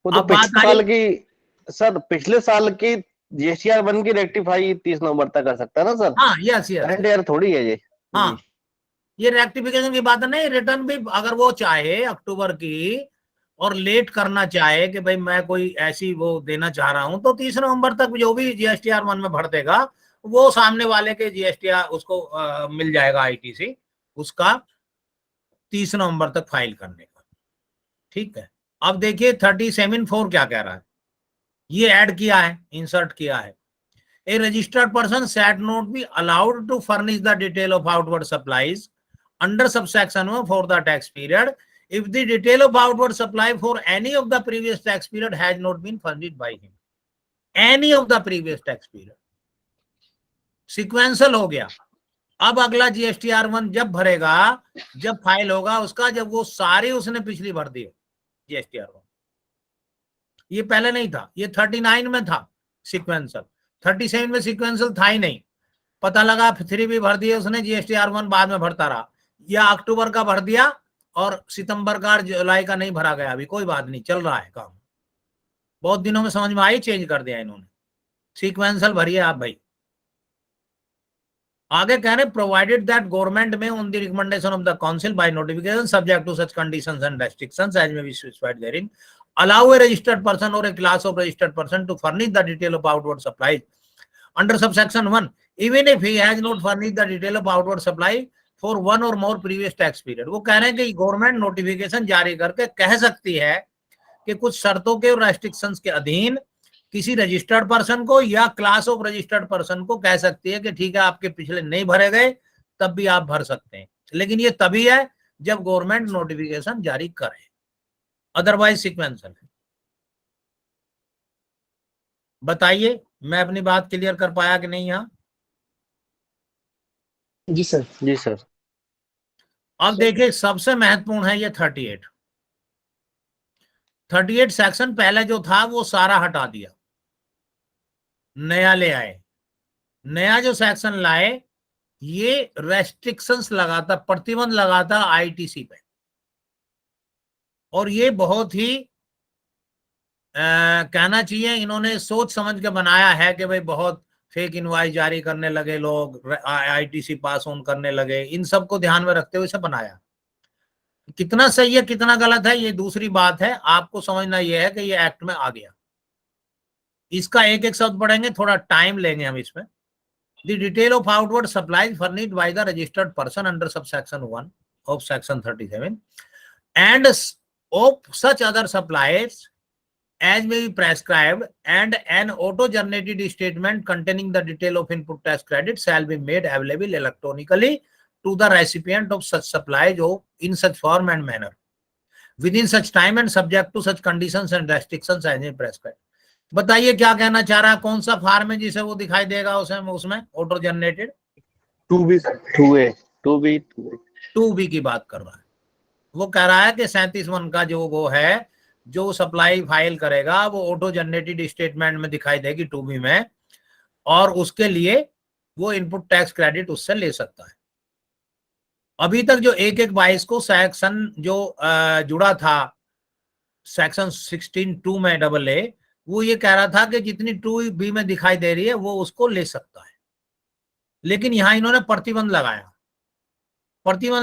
वो तो पिछले साल की सर, पिछले साल की GSTR1 की रेक्टिफाई 30 नवंबर तक कर सकता है ना सर? हाँ, यस करंट ईयर थोड़ी है ये। हाँ, ये रेक्टिफिकेशन की बात नहीं, रिटर्न भी अगर वो चाहे अक्टूबर की और लेट करना चाहे कि भाई मैं कोई ऐसी वो देना चाह रहा हूं, तो 30 नवंबर तक जो भी GSTR1 में भर देगा वो सामने वाले के GSTR उसको मिल जाएगा ITC उसका 30 नवंबर तक फाइल करने का। ठीक है, अब देखिए 37(4) क्या कह रहा है, ये ऐड किया है, इंसर्ट किया है। A registered person shall not be allowed to furnish the detail of outward supplies under subsection 1 for the tax period if the detail of outward supply for any of the previous tax period has not been furnished by him. Any of the previous tax period. Sequential हो गया। अब अगला GSTR1 जब भरेगा, जब file होगा उसका, जब वो सारी उसने पिछली भर दी GSTR1। ये पहले नहीं था, ये 39 में था सिक्वेंसल, 37 में सिक्वेंसल था ही नहीं। पता लगा 3B भर दिए उसने, GSTR1 बाद में भरता रहा, या अक्टूबर का भर दिया और सितंबर का, जुलाई का नहीं भरा गया, अभी कोई बात नहीं, चल रहा है काम। बहुत दिनों में समझ में आई, चेंज कर दिया इन्होंने, सीक्वेंसल भरिए आप भाई। आगे कह रहे provided that government may on the recommendation of the council by notification subject to such conditions and restrictions as may be specified therein allow a registered person or a class of registered person to furnish the detail of outward supplies under subsection 1 even if he has not furnished the detail of outward supply for one or more previous tax period। वो कह रहे हैं कि government notification जारी करके कह सकती है कि कुछ शर्तों के और रेस्ट्रिक्शंस के अधीन किसी रजिस्टर्ड पर्सन को या क्लास ऑफ रजिस्टर्ड पर्सन को कह सकती है कि ठीक है आपके पिछले नहीं भरे गए, तब भी आप भर सकते हैं, लेकिन ये तभी है जब गवर्नमेंट नोटिफिकेशन जारी करे, अदरवाइज सीक्वेंसल है। बताइए, मैं अपनी बात क्लियर कर पाया कि नहीं? यहाँ जी सर, जी सर। अब देखिए सबसे महत्वपूर्ण है ये 38 सेक्शन पहले जो था वो सारा हटा दिया, नया ले आए। नया जो सेक्शन लाए ये रेस्ट्रिक्शंस लगाता, प्रतिबंध लगाता ITC पे, और ये बहुत ही कहना चाहिए इन्होंने सोच समझ के बनाया है कि भाई बहुत फेक इनवॉइस जारी करने लगे लोग, आईटीसी पास ऑन करने लगे, इन सब को ध्यान में रखते हुए इसे बनाया। कितना सही है कितना गलत है ये दूसरी बात है, आपको समझना ये है कि ये एक्ट में आ गया। इसका एक एक शब्द पढ़ेंगे, थोड़ा टाइम लेंगे हम इसमें। The detail of outward supplies furnished by the registered person under subsection 1 of section 37 and of such other supplies as may be prescribed, and an auto generated statement containing the detail of input tax credit shall be made available electronically to the recipient of such supplies in such form and manner within such time and subject to such conditions and restrictions as may be prescribed। बताइए क्या कहना चाह रहा है, कौन सा farm है जिसे वो दिखाई देगा उसमें ऑटो जनरेटेड? 2B की बात कर रहा है। वो कह रहा है कि 37(1) का जो वो है, जो सप्लाई फाइल करेगा वो ऑटो जनरेटेड स्टेटमेंट में दिखाई देगी 2B में, और उसके लिए वो इनपुट टैक्स क्रेडिट उससे ले सकता है। अभी तक जो 1-1-22 को सेक्शन जो जुड़ा था सेक्शन 16(2) में AA, वो ये कह रहा था कि जितनी 2B में दिखाई दे रही है वो उसको ले सकता है, लेकिन यहां इन्होंने प्रतिबंध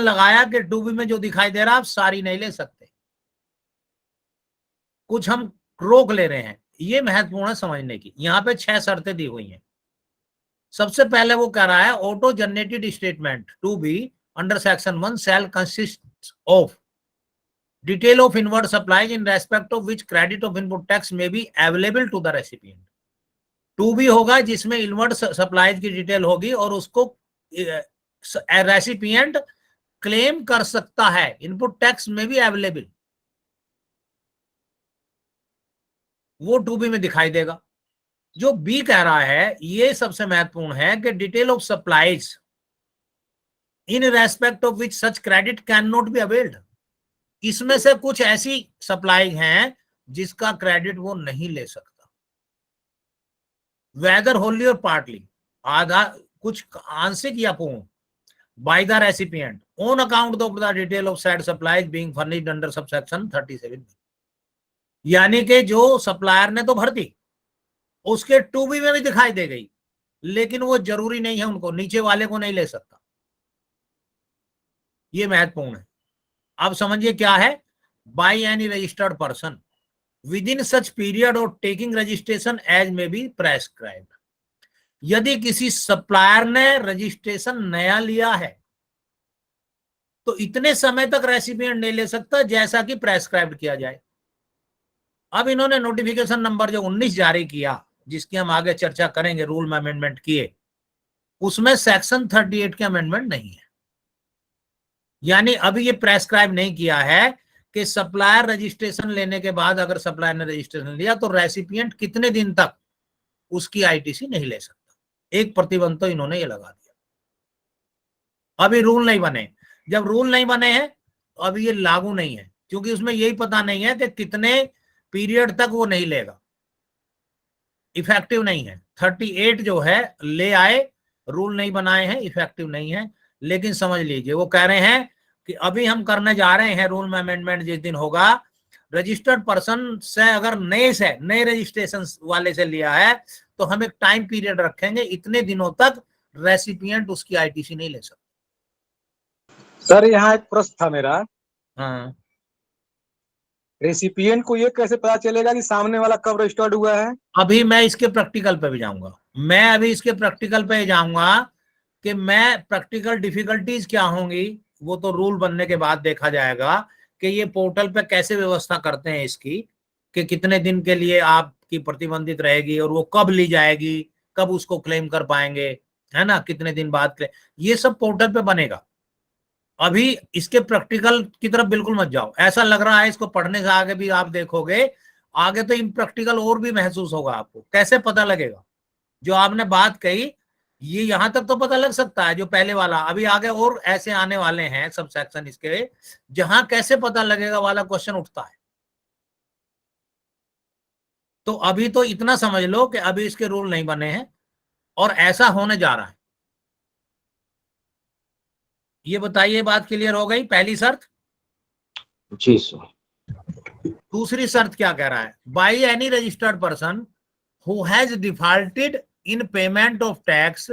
लगाया कि 2B में जो दिखाई दे रहा है आप सारी नहीं ले सकते, कुछ हम रोक ले रहे हैं। ये महत्वपूर्ण है समझने की। यहां पे 6 शर्तें दी हुई हैं। सबसे पहले वो कह रहा है auto generated statement 2B under section 1 shall consist of detail of inward supplies in respect of which credit of input tax may be available to the recipient. 2B होगा जिसमें इनवर्ड सप्लाईज की डिटेल होगी और उसको recipient claim कर सकता है, input tax में भी अवेलेबल, वो 2B में दिखाई देगा। जो B कह रहा है ये सबसे महत्वपूर्ण है कि detail of supplies in respect of which such credit can not be availed. इसमें से कुछ ऐसी सप्लाई हैं जिसका क्रेडिट वो नहीं ले सकता, वेदर होली और पार्टली, आधा कुछ आंशिक या पूर्ण, by the recipient on account of the detail of said supplies being furnished under subsection 37। यानी कि जो सप्लायर ने तो भर दी, उसके 2B में भी दिखाई दे गई, लेकिन वो जरूरी नहीं है उनको, नीचे वाले को नहीं ले सकता। ये महत्वपूर्ण है। अब समझिए क्या है, by any registered person within such period of taking registration as may be prescribed। यदि किसी सप्लायर ने रजिस्ट्रेशन नया लिया है तो इतने समय तक रेसिपिएंट नहीं ले सकता जैसा कि प्रेस्क्राइब्ड किया जाए। अब इन्होंने नोटिफिकेशन नंबर जो 19 जारी किया, जिसकी हम आगे चर्चा करेंगे, रूल में अमेंडमेंट किए, उसमें सेक्शन 38 के अमेंडमेंट नहीं है। यानी अभी ये प्रेस्क्राइब नहीं किया है कि सप्लायर रजिस्ट्रेशन लेने के बाद अगर सप्लायर ने रजिस्ट्रेशन लिया तो रेसिपिएंट कितने दिन तक उसकी आईटीसी नहीं ले सकता। एक प्रतिबंध तो इन्होंने ये लगा दिया। अभी रूल नहीं बने, जब रूल नहीं बने हैं तो अभी ये लागू नहीं है, क्योंकि उसमें यही पता नहीं है कि कितने पीरियड तक वो नहीं लेगा, इफेक्टिव नहीं है। 38 जो है ले आए, रूल नहीं बनाए हैं, इफेक्टिव नहीं है। लेकिन समझ लीजिए वो कह रहे हैं कि अभी हम करने जा रहे हैं रूल में अमेंडमेंट जिस दिन होगा, रजिस्टर्ड पर्सन से अगर नए रजिस्ट्रेशन वाले से लिया है तो हम एक टाइम पीरियड रखेंगे, इतने दिनों तक रेसिपिएंट उसकी आईटीसी नहीं ले सकता। सर यहाँ एक प्रश्न था मेरा। हाँ, रेसिपिएंट को ये कैसे पता चलेगा कि सामने वाला कब रजिस्टर्ड हुआ है? अभी मैं इसके प्रैक्टिकल पे भी जाऊंगा। मैं अभी इसके प्रैक्टिकल पे जाऊंगा कि मैं प्रैक्टिकल डिफिकल्टीज क्या होंगी, वो तो रूल बनने के बाद देखा जाएगा कि ये पोर्टल पे कैसे व्यवस्था करते हैं इसकी, कि कितने दिन के लिए आपकी प्रतिबंधित रहेगी और वो कब ली जाएगी, कब उसको क्लेम कर पाएंगे, है ना, कितने दिन बाद क्लेम, ये सब पोर्टल पे बनेगा। अभी इसके प्रैक्टिकल की तरफ बिल्कुल मत जाओ। ऐसा लग रहा है इसको पढ़ने से आगे भी आप देखोगे, आगे तो इम्प्रैक्टिकल और भी महसूस होगा आपको। कैसे पता लगेगा? जो आपने बात कही ये यहां तक तो पता लग सकता है, जो पहले वाला, अभी आगे और ऐसे आने वाले हैं सब सेक्शन इसके, जहां कैसे पता लगेगा वाला क्वेश्चन उठता है। तो अभी तो इतना समझ लो कि अभी इसके रूल नहीं बने हैं और ऐसा होने जा रहा है। ये बताइए, बात क्लियर हो गई? पहली शर्त जी सर। दूसरी शर्त क्या कह रहा है, by any registered person who has defaulted in payment of tax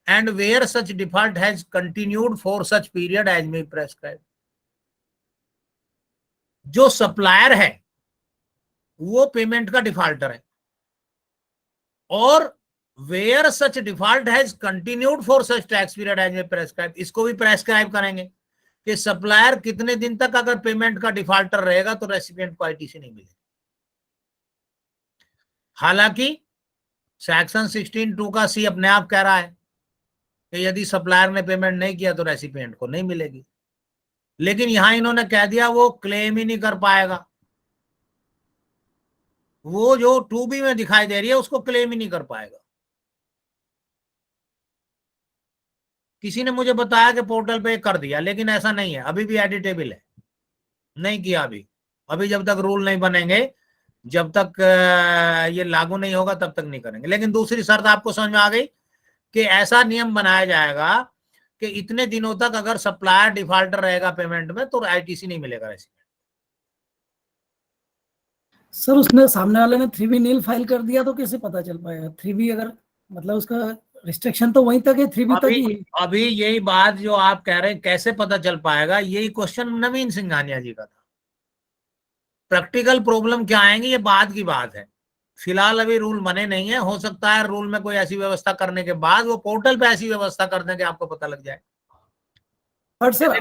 and where such default has continued for such period as may prescribe. जो सप्लायर है वो पेमेंट का डिफॉल्टर है, और where such default has continued for such tax period as may prescribe, इसको भी prescribe करेंगे कि सप्लायर कितने दिन तक अगर पेमेंट का डिफॉल्टर रहेगा तो रेसिपिएंट को आईटीसी नहीं मिलेगी। हालांकि सेक्शन 16(2) का सी अपने आप कह रहा है कि यदि सप्लायर ने पेमेंट नहीं किया तो रेसिपिएंट को नहीं मिलेगी, लेकिन यहां इन्होंने कह दिया वो क्लेम ही नहीं कर पाएगा। वो जो 2B में दिखाई दे रही है उसको क्लेम ही नहीं कर पाएगा। किसी ने मुझे बताया कि पोर्टल पे कर दिया, लेकिन ऐसा नहीं है, अभी भी एडिटेबल है, नहीं किया अभी जब तक रूल नहीं बनेंगे, जब तक ये लागू नहीं होगा तब तक नहीं करेंगे। लेकिन दूसरी शर्त आपको समझ में आ गई कि ऐसा नियम बनाया जाएगा कि इतने दिनों तक अगर सप्लायर डिफॉल्टर रहेगा पेमेंट में तो आईटीसी नहीं मिलेगा रेसिपिएंट। सर उसने सामने वाले ने 3B नील फाइल कर दिया तो कैसे पता चल पाएगा? 3B अगर मतलब उसका रिस्ट्रिक्शन तो वहीं तक है, 3B तक ही। अभी यही बात जो आप कह रहे हैं कैसे पता चल पाएगा, यही क्वेश्चन नवीन सिंघानिया जी का था। प्रैक्टिकल प्रॉब्लम क्या आएंगी ये बाद की बात है, फिलहाल अभी रूल बने नहीं है। हो सकता है रूल में कोई ऐसी व्यवस्था करने के बाद वो पोर्टल पे ऐसी व्यवस्था कर दें कि आपको पता लग जाए। बट सर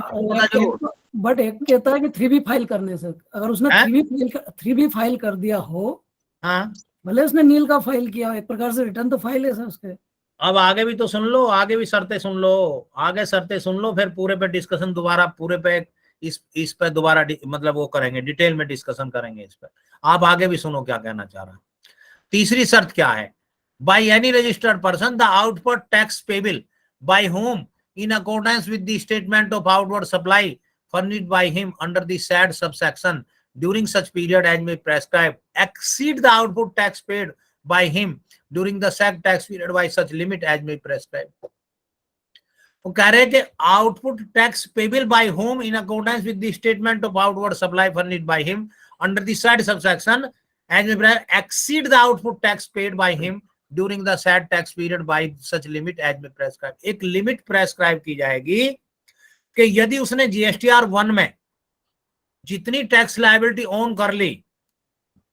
बट एक कहता है कि 3B फाइल करने से, अगर उसने 3B फाइल कर दिया हो, हाँ भले उसने नील का फाइल किया, एक प्रकार से रिटर्न तो फाइल है सर उसके। अब आगे भी तो सुन लो, आगे भी शर्तें सुन लो, आगे शर्तें सुन लो, फिर पूरे पे डिस्कशन दोबारा, पूरे पे इस पे दोबारा मतलब वो करेंगे, डिटेल में डिस्कशन करेंगे इस पर। आप आगे भी सुनो क्या कहना चाह रहा है। तीसरी शर्त क्या है, by any registered person the output tax payable by home in accordance with the statement of outward supply furnished by him under the said subsection during such period as may prescribe exceed the output tax paid by him during the said tax period by such limit as may prescribe। वो कह रहे हैं कि output tax payable by home in accordance with the statement of outward supply furnished by him under the said subsection as may exceed the output tax paid by him during the said tax period by such limit as may prescribe. एक limit prescribe की जाएगी कि यदि उसने GSTR 1 में जितनी tax liability on कर ली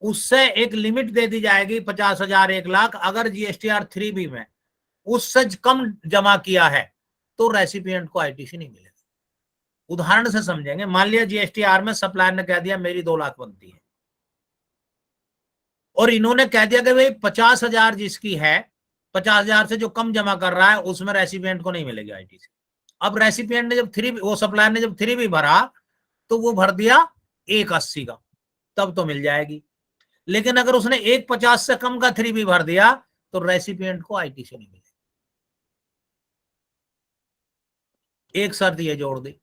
उससे एक लिमिट दे दी जाएगी 50,000 1 लाख। अगर जीएसटीआर 3B में उससे कम जमा किया है तो रेसिपिएंट को आईटीसी नहीं मिलेगा। उदाहरण से समझेंगे, मान लिया जीएसटीआर में सप्लायर ने कह दिया मेरी 2 लाख बनती है, और इन्होंने कह दिया कि भाई 50,000 जिसकी है, 50,000 से जो कम जमा कर रहा है उसमें रेसिपिएंट को नहीं मिलेगी आईटीसी। अब रेसिपिएंट ने जब वो सप्लायर ने जब 3B भरा तो वो भर दिया 180 का, तब तो मिल जाएगी। लेकिन अगर उसने 150 से कम का 3B भर दिया तो रेसिपिएंट को आईटीसी नहीं मिलेगी। एक शर्त ये जोड़ दी,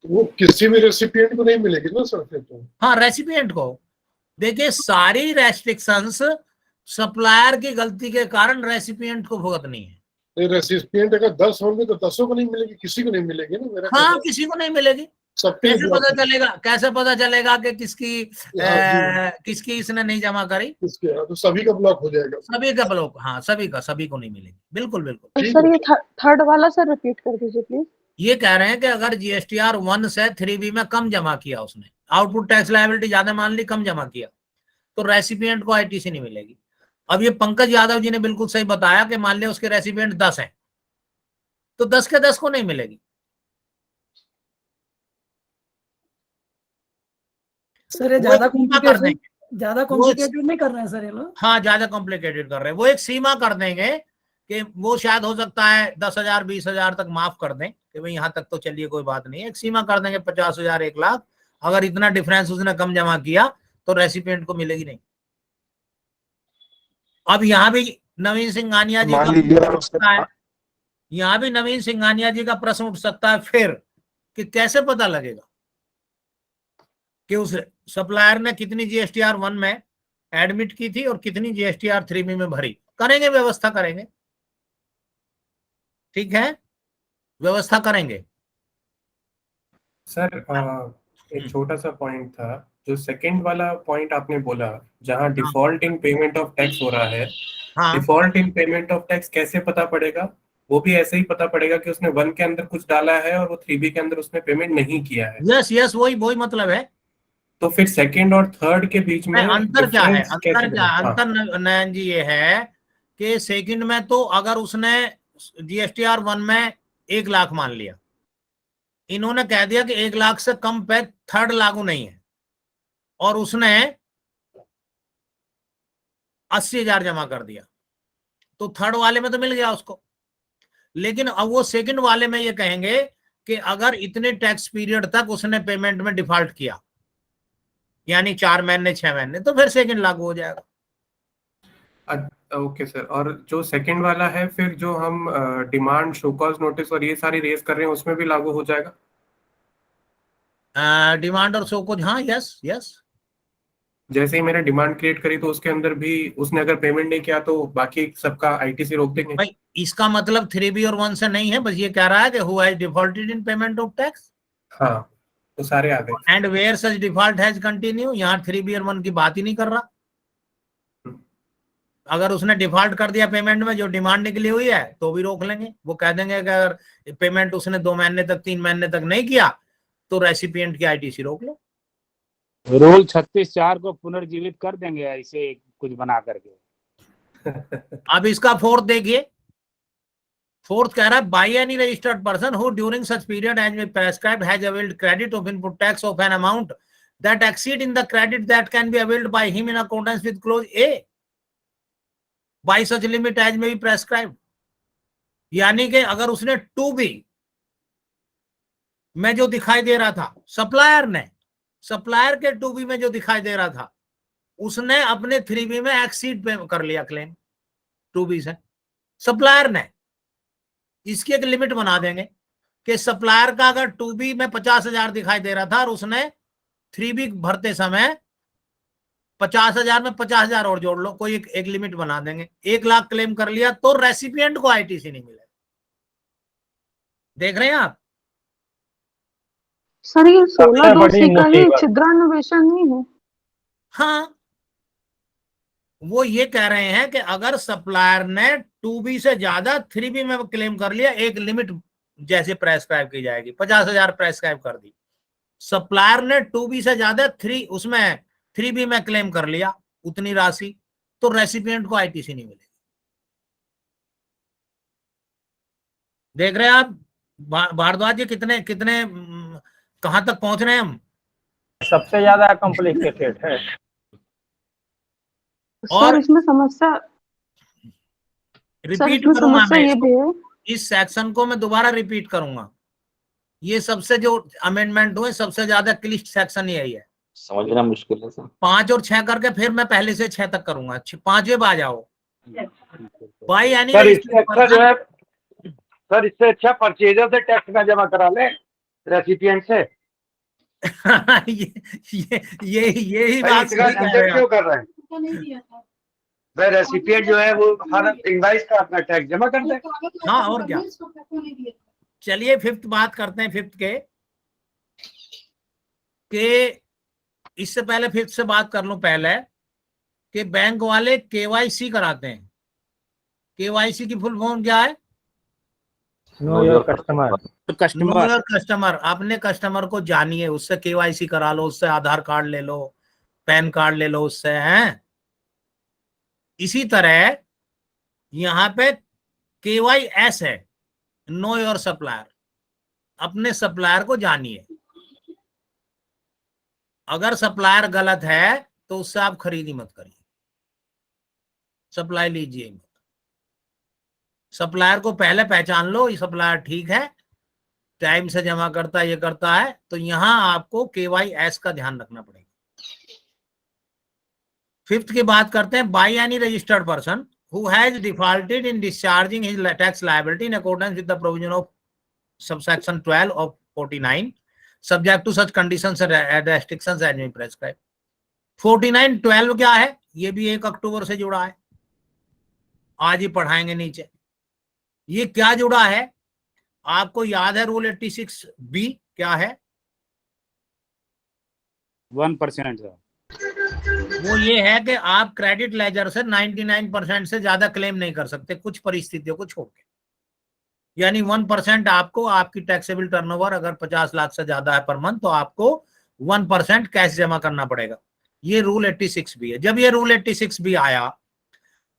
वो किसी भी रेसिपिएंट को नहीं मिलेगी ना सर फिर तो। हाँ रेसिपिएंट को। देखिए सारी रेस्ट्रिक्शंस सप्लायर की गलती के कारण रेसिपिएंट को भुगतनी है। रेसिपिएंट अगर 10 होंगे तो 10 को नहीं मिलेगी, किसी को नहीं मिलेगी ना मेरा। हाँ किसी को नहीं मिलेगी। कैसे पता चलेगा, कैसे पता चलेगा कि किसकी इसने नहीं जमा करी? तो सभी का ब्लॉक हो जाएगा। सभी का ब्लॉक, हाँ सभी को नहीं मिलेगी। बिल्कुल बिल्कुल। सर ये थर्ड वाला सर रिपीट कर दीजिए प्लीज। ये कह रहे हैं कि अगर जीएसटीआर 1 से 3B में कम जमा किया, उसने आउटपुट टैक्स लायबिलिटी ज्यादा मान ली, कम जमा किया, तो रेसिपिएंट को आईटीसी नहीं मिलेगी। अब ये पंकज यादव जी ने बिल्कुल सही बताया कि मान लिया उसके रेसिपिएंट 10 हैं तो 10 के 10 को नहीं मिलेगी। सर ये ज्यादा कॉम्प्लिकेटेड नहीं कर रहे हैं सर ये लोग? हाँ ज्यादा कॉम्प्लिकेटेड कर रहे हैं। वो एक सीमा कर देंगे कि वो शायद हो सकता है 10,000 20,000 तक माफ कर दें कि भाई यहाँ तक तो चलिए कोई बात नहीं है। एक सीमा कर देंगे 50,000 1 लाख, अगर इतना डिफरेंस उसने कम जमा किया तो रेसिपिएंट को मिलेगी नहीं। अब यहाँ भी नवीन सिंघानिया जी का प्रश्न उठ सकता है फिर कि कैसे पता लगेगा कि उस सप्लायर ने कितनी जीएसटीआर 1 में एडमिट की थी और कितनी जीएसटीआर 3B में भरी। करेंगे, व्यवस्था करेंगे, ठीक है, व्यवस्था करेंगे। सर एक छोटा सा पॉइंट था, जो सेकंड वाला पॉइंट आपने बोला, जहां default in payment of tax हो रहा है, हाँ default in payment of tax कैसे पता पड़ेगा? वो भी ऐसे ही पता पड़ेगा कि उसने 1 के अंदर कुछ डाला है और वो 3B के अंदर उसने पेमेंट नहीं किया है। यस यस, वही वही मतलब है। तो फिर सेकंड और थर्ड के बीच में अंतर क्या है? डिफरेंस अंतर कैसे क्या करें? हाँ, अंतर नयन जी ये है कि सेकंड में तो अगर उसने GSTR 1 में 1 लाख मान लिया, इन्होंने कह दिया कि 1 लाख से कम पे थर्ड लागू नहीं है, और उसने 80,000 जमा कर दिया, तो थर्ड वाले में तो मिल गया उसको। लेकिन अब वो सेकंड वाले में ये कहेंगे कि अगर इतने टैक्स पीरियड तक उसने पेमेंट में डिफॉल्ट किया, यानी 4 महीने 6 महीने, तो फिर सेकंड लागू हो जाएगा। Okay sir. और जो सेकंड वाला है, फिर जो हम डिमांड, शो कॉज नोटिस और ये सारी रेज कर रहे हैं, उसमें भी लागू हो जाएगा? डिमांड और शो कॉज, हाँ, यस यस। जैसे ही मैंने डिमांड क्रिएट करी तो उसके अंदर भी उसने अगर पेमेंट नहीं किया तो बाकी सबका ITC रोक देंगे? भाई इसका मतलब 3B और 1 से नहीं है, बस ये कह रहा है कि who has defaulted in payment of tax, हाँ, तो सारे आ गए। And where such default has continue, यहाँ 3B और 1 की बात ही नहीं कर रहा। अगर उसने डिफॉल्ट कर दिया पेमेंट में, जो डिमांड निकली हुई है, तो भी रोक लेंगे। वो कह देंगे कि अगर पेमेंट उसने 2 महीने तक 3 महीने तक नहीं किया तो रेसिपिएंट की ITC रोक लो। रूल 36(4) को पुनर्जीवित कर देंगे ऐसे कुछ बना करके। अब इसका फोर्थ देखिए। फोर्थ कह रहा है, by any registered person who during such period as may prescribed has availed credit of input tax of an amount that exceed in the credit that can be availed by him in accordance with clause A by such limit as may be prescribed. यानी कि अगर उसने 2B में जो दिखाई दे रहा था, supplier के 2B में जो दिखाई दे रहा था, उसने अपने 3B में एक्सीड पे कर लिया क्लेम 2B से, सप्लायर ने। इसकी एक लिमिट बना देंगे कि सप्लायर का अगर 2B में 50,000 दिखाई दे रहा था और उसने 3B भरते समय 50,000 में 50,000 और जोड़ लो, कोई एक लिमिट बना देंगे। 1 लाख क्लेम कर लिया तो रेसिपिएंट को ITC नहीं मिलेगा। देख रहे हैं आप? सर ये 16(2)(C) का ही छिद्रान्वेषण नहीं है? हाँ, वो ये कह रहे हैं कि अगर सप्लायर ने 2B से ज्यादा 3B में क्लेम कर लिया, एक लिमिट जैसे प्रेस्क्राइब की जाएगी, 50,000 प्रेस्क्राइब कर दी, सप्लायर ने 2B से ज्यादा 3B में क्लेम कर लिया उतनी राशि, तो रेसिपिएंट को ITC नहीं मिलेगी। देख रहे हैं आप भारद्वाज जी, कितने कितने कहां तक पहुंच रहे हैं हम? सबसे ज्यादा कॉम्प्लिकेटेड है। सर इसमें समस्या, रिपीट इसमें करूंगा समस्या ये भी है, इस सेक्शन को मैं दोबारा रिपीट करूंगा। ये सबसे जो अमेंडमेंट हुए, सबसे ज्यादा क्लिष्ट सेक्शन यही है। समझना मुश्किल है सर। 5 और 6 करके फिर मैं पहले से 6 तक करूंगा। 5वें आ जाओ भाई। यानी सर इससे अच्छा जो है, सर इससे अच्छा परचेजर से टैक्स ना जमा करा ले रेसिपिएंट से। यही बात क्यों कर रहे हैं? भाई रेसिपिएंट जो है वो हर इनवॉइस का अपना टैक्स जमा कर दे। हाँ, और क्या। चलिए 5th बात करते हैं। 5th के इससे पहले 5th से बात कर लूं पहले कि बैंक वाले KYC कराते हैं। KYC की फुल फॉर्म क्या है? Know your customer. Know your customer. अपने कस्टमर को जानिए, उससे KYC करा लो, उससे आधार कार्ड ले लो, पैन कार्ड ले लो उससे, हैं। इसी तरह यहां पे KYS है, नो योर सप्लायर। अपने सप्लायर को जानिए। अगर सप्लायर गलत है तो उससे आप खरीदी मत करिए, सप्लाई लीजिए मत। सप्लायर को पहले पहचान लो, ये सप्लायर ठीक है, टाइम से जमा करता है, ये करता है, तो यहां आपको KYS का ध्यान रखना पड़ेगा। 5th की बात करते हैं। By any registered person who has defaulted in discharging his tax liability in accordance with the provision of subsection 12 ऑफ 49 subject to such conditions and restrictions as may prescribe. 49(12) क्या है? ये भी 1 अक्टूबर से जुड़ा है, आज ही पढ़ाएंगे नीचे। ये क्या जुड़ा है आपको याद है? रूल 86B क्या है? 1% सर। वो ये है कि आप क्रेडिट लेजर से 99% से ज्यादा क्लेम नहीं कर सकते कुछ परिस्थितियों को छोड़ के, यानी 1% आपको, आपकी टैक्सेबल टर्नओवर अगर 50 लाख से ज्यादा है पर मंथ तो आपको 1% कैश जमा करना पड़ेगा। ये रूल 86 भी है। जब ये रूल 86 भी आया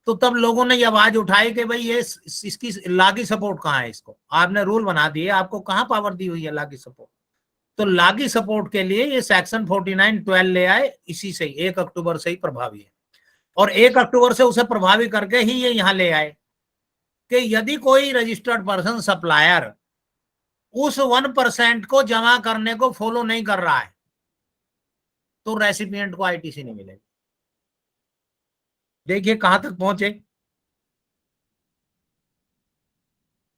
तो तब लोगों ने ये आवाज उठाई कि भाई ये इसकी लागी सपोर्ट कहाँ है, इसको आपने रूल बना दिए, आपको कहाँ पावर दी हुई है लागी सपोर्ट। तो लागी सपोर्ट के लिए ये सेक्शन 49(12) ले आए, इसी से 1 अक्टूबर से ही प्रभावी है, और 1 अक्टूबर से उसे प्रभावी करके ही ये यहाँ ले आए कि यदि कोई रजिस्टर्ड पर्सन सप्लायर उस 1% को जमा करने को फॉलो नहीं कर रहा है तो रेसिपिएंट को आईटीसी नहीं मिलेगी। देखिए कहां तक पहुंचे,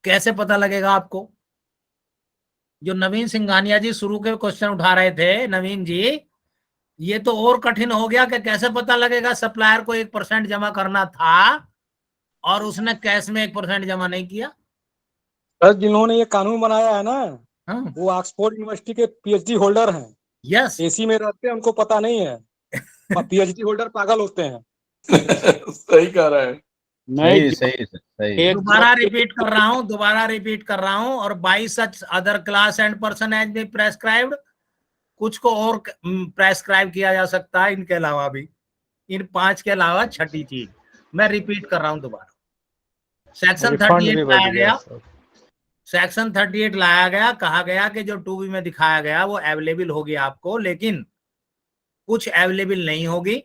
कैसे पता लगेगा आपको। जो नवीन सिंघानिया जी शुरू के क्वेश्चन उठा रहे थे, नवीन जी, ये तो और कठिन हो गया कि कैसे पता लगेगा सप्लायर को 1% जमा करना था और उसने कैश में 1% जमा नहीं किया। सर जिन्होंने ये कानून बनाया है ना, वो ऑक्सफोर्ड यूनिवर्सिटी के पीएचडी होल्डर हैं। यस, एसी में रहते हैं, उनको पता नहीं है। पीएचडी होल्डर पागल होते हैं। सही कह रहा है। नहीं सही। दोबारा रिपीट कर रहा हूं और 22 such other class and person as be prescribed, कुछ को और प्रेस्क्राइब किया जा सकता है इनके अलावा भी, इन 5 के अलावा छठी चीज मैं रिपीट कर रहा हूं दोबारा। सेक्शन 38 लाया गया, सेक्शन 38 लाया गया, कहा गया कि जो 2B में दिखाया गया वो अवेलेबल होगी आपको, लेकिन कुछ अवेलेबल नहीं होगी।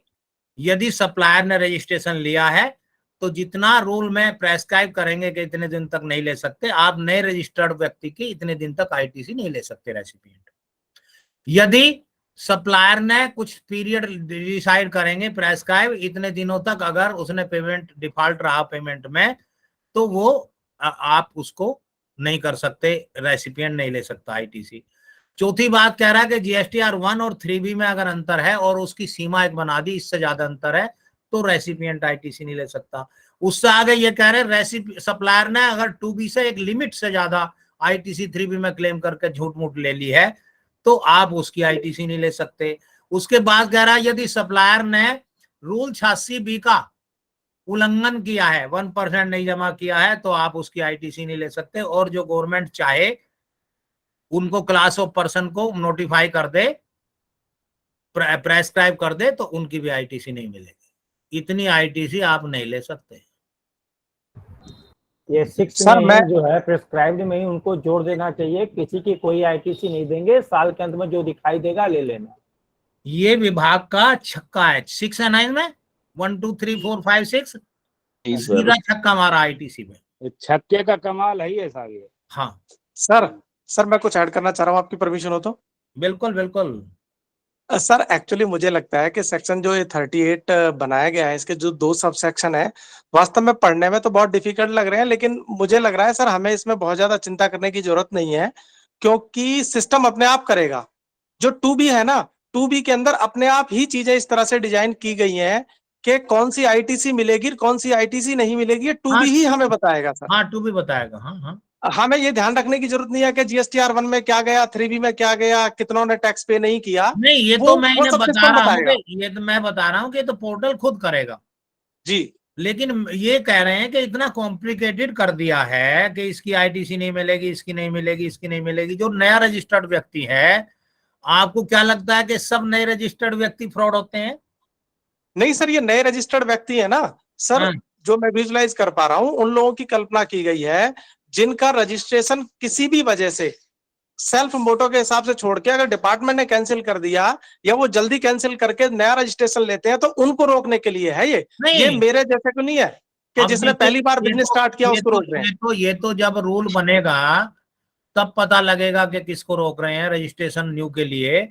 यदि सप्लायर ने रजिस्ट्रेशन लिया है तो जितना रूल में प्रेस्क्राइब करेंगे कि इतने दिन तक नहीं ले सकते, आप नए रजिस्टर्ड व्यक्ति की इतने दिन तक आईटीसी नहीं ले सकते रेसिपिएंट। यदि सप्लायर ने कुछ पीरियड डिसाइड करेंगे प्रेस्क्राइब इतने दिनों तक, अगर उसने पेमेंट डिफॉल्ट रहा पेमेंट में तो वो आप उसको नहीं कर सकते, रेसिपिएंट नहीं ले सकता आईटीसी। चौथी बात कह रहा है कि जीएसटीआर 1 और 3B में अगर अंतर है और उसकी सीमा एक बना दी, इससे ज्यादा अंतर है तो रेसिपिएंट आईटीसी नहीं ले सकता। उससे आगे ये कह रहे सप्लायर ने अगर 2B से एक लिमिट से ज्यादा आईटीसी 3B में क्लेम करके झूठ मूठ ले ली है तो आप उसकी आईटीसी नहीं ले सकते। उसके बाद कह रहा है यदि सप्लायर ने रूल 86B का उल्लंघन किया है, 1% नहीं जमा किया है तो आप उसकी आईटीसी नहीं ले सकते, और जो गवर्नमेंट चाहे उनको क्लास ऑफ पर्सन को नोटिफाई कर दे, प्रेस्क्राइब कर दे तो उनकी भी आईटीसी नहीं मिलेगी। इतनी आईटीसी आप नहीं ले सकते। ये 6 में जो है प्रेस्क्राइब्ड में ही उनको जोड़ देना चाहिए, किसी की कोई आईटीसी नहीं देंगे, साल के अंत में जो दिखाई देगा ले लेना। ये विभाग का छक्का है 6 और 9 में 1 2 3 4 5 6 सीधा छक्का मारा आईटीसी में। छक्के का कमाल है ये साहब। ये हाँ सर मैं कुछ ऐड करना चाह रहा हूँ, आपकी परमिशन हो तो। बिल्कुल बिल्कुल सर एक्चुअली मुझे लगता है कि सेक्शन जो ये 38 बनाया गया है, इसके जो 2 सब सेक्शन है वास्तव में पढ़ने में तो बहुत डिफिकल्ट लग रहे हैं, लेकिन मुझे लग रहा है सर हमें इसमें बहुत ज्यादा चिंता करने की जरूरत नहीं है, क्योंकि सिस्टम अपने आप करेगा। जो 2B है ना, 2B के अंदर अपने आप ही चीजें इस तरह से डिजाइन की गई हैं कि कौन सी आईटीसी मिलेगी कौन सी आईटीसी नहीं मिलेगी, 2B ही हमें बताएगा सर। हाँ 2B बताएगा। हाँ हमें ये ध्यान रखने की जरूरत नहीं है कि जीएसटीआर 1 में क्या गया, 3B में क्या गया, कितनों ने टैक्स पे नहीं किया। नहीं, ये तो मैं इन्हें बता रहा हूँ, ये तो मैं बता रहा हूँ कि तो पोर्टल खुद करेगा जी। लेकिन ये कह रहे हैं कि इतना कॉम्प्लिकेटेड कर दिया है कि इसकी आईटीसी नहीं मिलेगी, इसकी नहीं मिलेगी, इसकी नहीं मिलेगी। जो नया रजिस्टर्ड व्यक्ति है, आपको क्या लगता है कि सब नए रजिस्टर्ड व्यक्ति फ्रॉड होते हैं? नहीं सर, ये नए रजिस्टर्ड व्यक्ति है ना सर, जो मैं विजुलाइज कर पा रहा हूँ उन लोगों की कल्पना की गई है जिनका रजिस्ट्रेशन किसी भी वजह से सेल्फ मोटो के हिसाब से छोड़ के अगर डिपार्टमेंट ने कैंसिल कर दिया या वो जल्दी कैंसिल करके नया रजिस्ट्रेशन लेते हैं तो उनको रोकने के लिए है ये मेरे जैसे को नहीं है कि जिसने पहली बार बिजनेस स्टार्ट किया उसको रोक रहे हैं। ये तो जब रूल बनेगा तब पता लगेगा कि किसको रोक रहे हैं रजिस्ट्रेशन न्यू के लिए।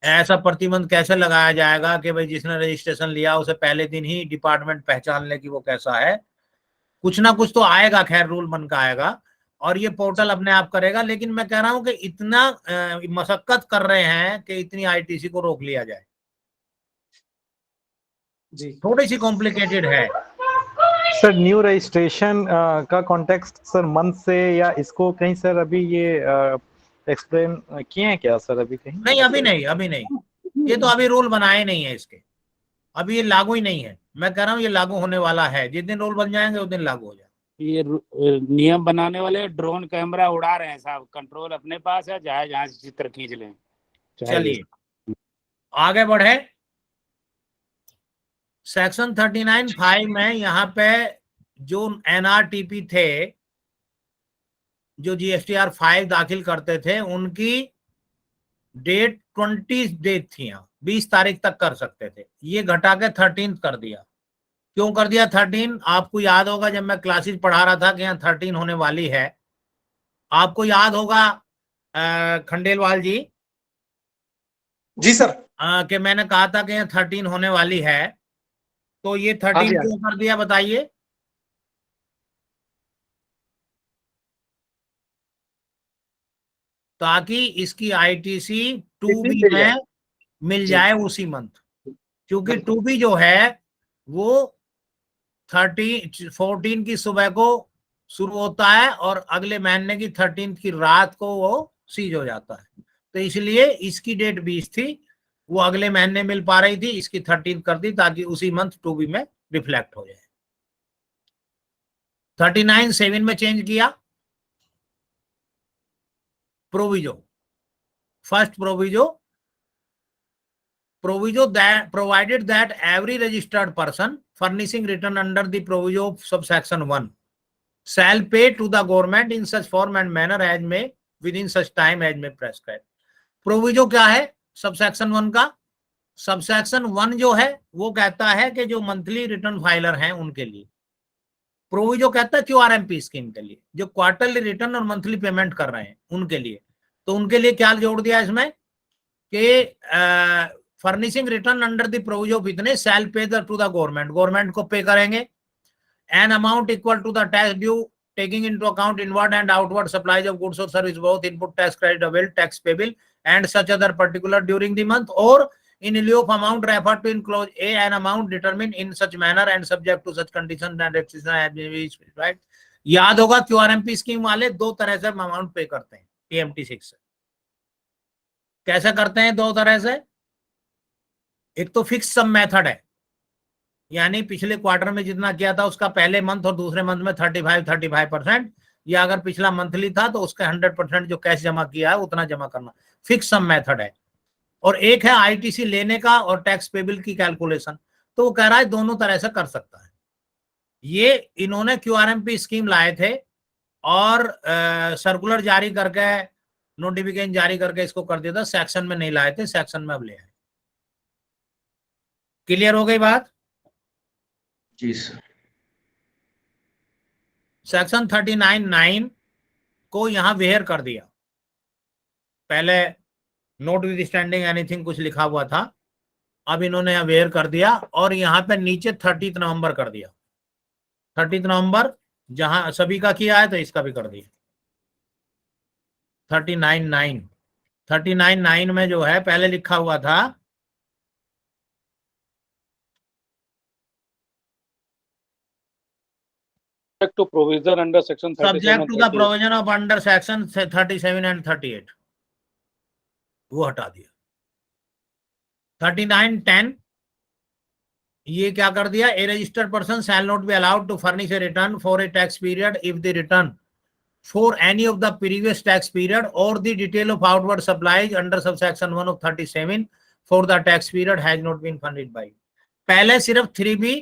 ऐसा प्रतिबंध कैसे लगाया जाएगा कि भाई जिसने रजिस्ट्रेशन लिया उसे पहले दिन ही डिपार्टमेंट पहचान ले कि वो कैसा है। कुछ ना कुछ तो आएगा, खैर रूल बन का आएगा और ये पोर्टल अपने आप करेगा। लेकिन मैं कह रहा हूं कि इतना मशक्कत कर रहे हैं कि इतनी आईटीसी को रोक लिया जाए जी, थोड़ी सी कॉम्प्लिकेटेड है सर। न्यू रजिस्ट्रेशन का कॉन्टेक्स्ट सर मंथ से या इसको कहीं सर अभी ये एक्सप्लेन किए हैं क्या सर? अभी कहीं नहीं, अभी नहीं ये तो अभी रूल बनाए नहीं है इसके, अभी ये लागू ही नहीं है। मैं कह रहा हूँ ये लागू होने वाला है, जिस दिन रूल बन जाएंगे उस दिन लागू हो जाएगा। ये नियम बनाने वाले ड्रोन कैमरा उड़ा रहे हैं साहब, कंट्रोल अपने पास है, चाहे जहां से चित्र खींच लें। चलिए आगे बढ़े। सेक्शन 39(5) में यहाँ पे जो NRTP थे, जो GSTR 5 दाखिल करते थे, उनकी डेट 20 डेट थी, 20 तारीख तक कर सकते थे। ये घटा के 13 कर दिया। क्यों कर दिया 13? आपको याद होगा जब मैं क्लासेस पढ़ा रहा था कि यहाँ 13 होने वाली है, आपको याद होगा खंडेलवाल जी? जी सर। कि मैंने कहा था कि यहाँ 13 होने वाली है, तो ये 13 क्यों कर दिया बताइए? ताकि इसकी ITC 2B में मिल जाए उसी मंथ, क्योंकि 2B जो है वो 14 की सुबह को शुरू होता है और अगले महीने की 13 की रात को वो सीज हो जाता है। तो इसलिए इसकी डेट 20 थी, वो अगले महीने मिल पा रही थी, इसकी 13 कर दी ताकि उसी मंथ 2B में रिफ्लेक्ट हो जाए। 39(7) में चेंज किया proviso. First proviso that provided that every registered person furnishing return under the proviso of subsection 1 shall pay to the government in such form and manner as may within such time as may prescribe। Proviso क्या है subsection 1 का? Subsection 1 जो है वो कहता है कि जो मंथली रिटर्न फाइलर हैं उनके लिए। प्रोविजो कहता है QRMP स्कीम के लिए, जो क्वार्टरली रिटर्न और मंथली पेमेंट कर रहे हैं उनके लिए। तो उनके लिए क्या जोड़ दिया इसमें कि furnishing return under the proviso of इतने shall pay to the government को पे करेंगे an amount equal to the tax due taking into account inward and outward supplies of goods और service both input tax credit avail tax payable and such other particular during the month और in lieu of amount referred to in clause A an amount determined in such manner and subject to such conditions and restrictions as may be specified। याद होगा QRMP scheme वाले दो तरह से amount पे करते हैं PMT 6 से। कैसे करते हैं? दो तरह से। एक तो फिक्स सम मेथड है, यानी पिछले क्वार्टर में जितना किया था उसका पहले मंथ और दूसरे मंथ में 35%, या अगर पिछला मंथली था तो उसका 100% जो कैश जमा किया है उतना जमा करना, फिक्स सम मेथड है। और एक है ITC लेने का और टैक्स पेबल की कैलकुलेशन। तो वो कह रहा है दोनों तरह से कर सकता है। ये इन्होंने QRMP स्कीम लाए थे और सर्कुलर जारी करके, नोटिफिकेशन जारी करके इसको कर दिया था, सेक्शन में नहीं लाए थे, सेक्शन में अब ले आए। क्लियर हो गई बात? जी सर। सेक्शन 39(9) को यहां वेयर कर दिया। पहले नोट विद स्टैंडिंग एनीथिंग कुछ लिखा हुआ था, अब इन्होंने यहाँ वेयर कर दिया और यहाँ पे नीचे 30 नवंबर कर दिया। 30 नवंबर जहां सभी का किया है तो इसका भी कर दिया। 39(9) में जो है पहले लिखा हुआ था subject to provision under section 37 subject to the provision of under section 37 and 38, वो हटा दिया। 39(10) ये क्या कर दिया? A registered person shall not be allowed to furnish a return for a tax period if the return for any of the previous tax period और the detail of outward supplies under subsection 1 of 37 for the tax period has not been funded by. पहले सिर्फ 3B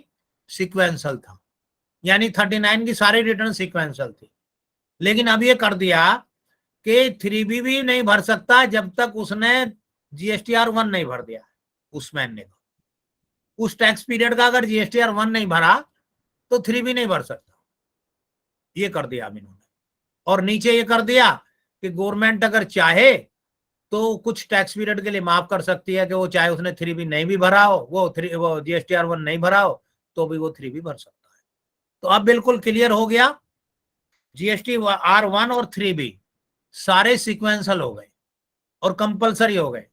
sequential था, यानी 39 की सारी return sequential थी, लेकिन अब ये कर दिया कि 3B भी नहीं भर सकता जब तक उसने GSTR 1 नहीं भर दिया उस महीने का। उस टैक्स पीरियड का अगर GSTR 1 नहीं भरा तो 3B नहीं भर सकता। ये कर दिया अब इन्होंने। और नीचे ये कर दिया कि गवर्नमेंट अगर चाहे तो कुछ टैक्स पीरियड के लिए माफ कर सकती है कि वो चाहे उसने 3B नहीं भी भरा हो, वो GSTR 1 नहीं भरा हो तो भी वो 3B भर सकता है। तो अब बिल्कुल क्लियर हो गया, GSTR 1 और 3B सारे सीक्वेंशियल हो गए और कंपलसरी हो गए।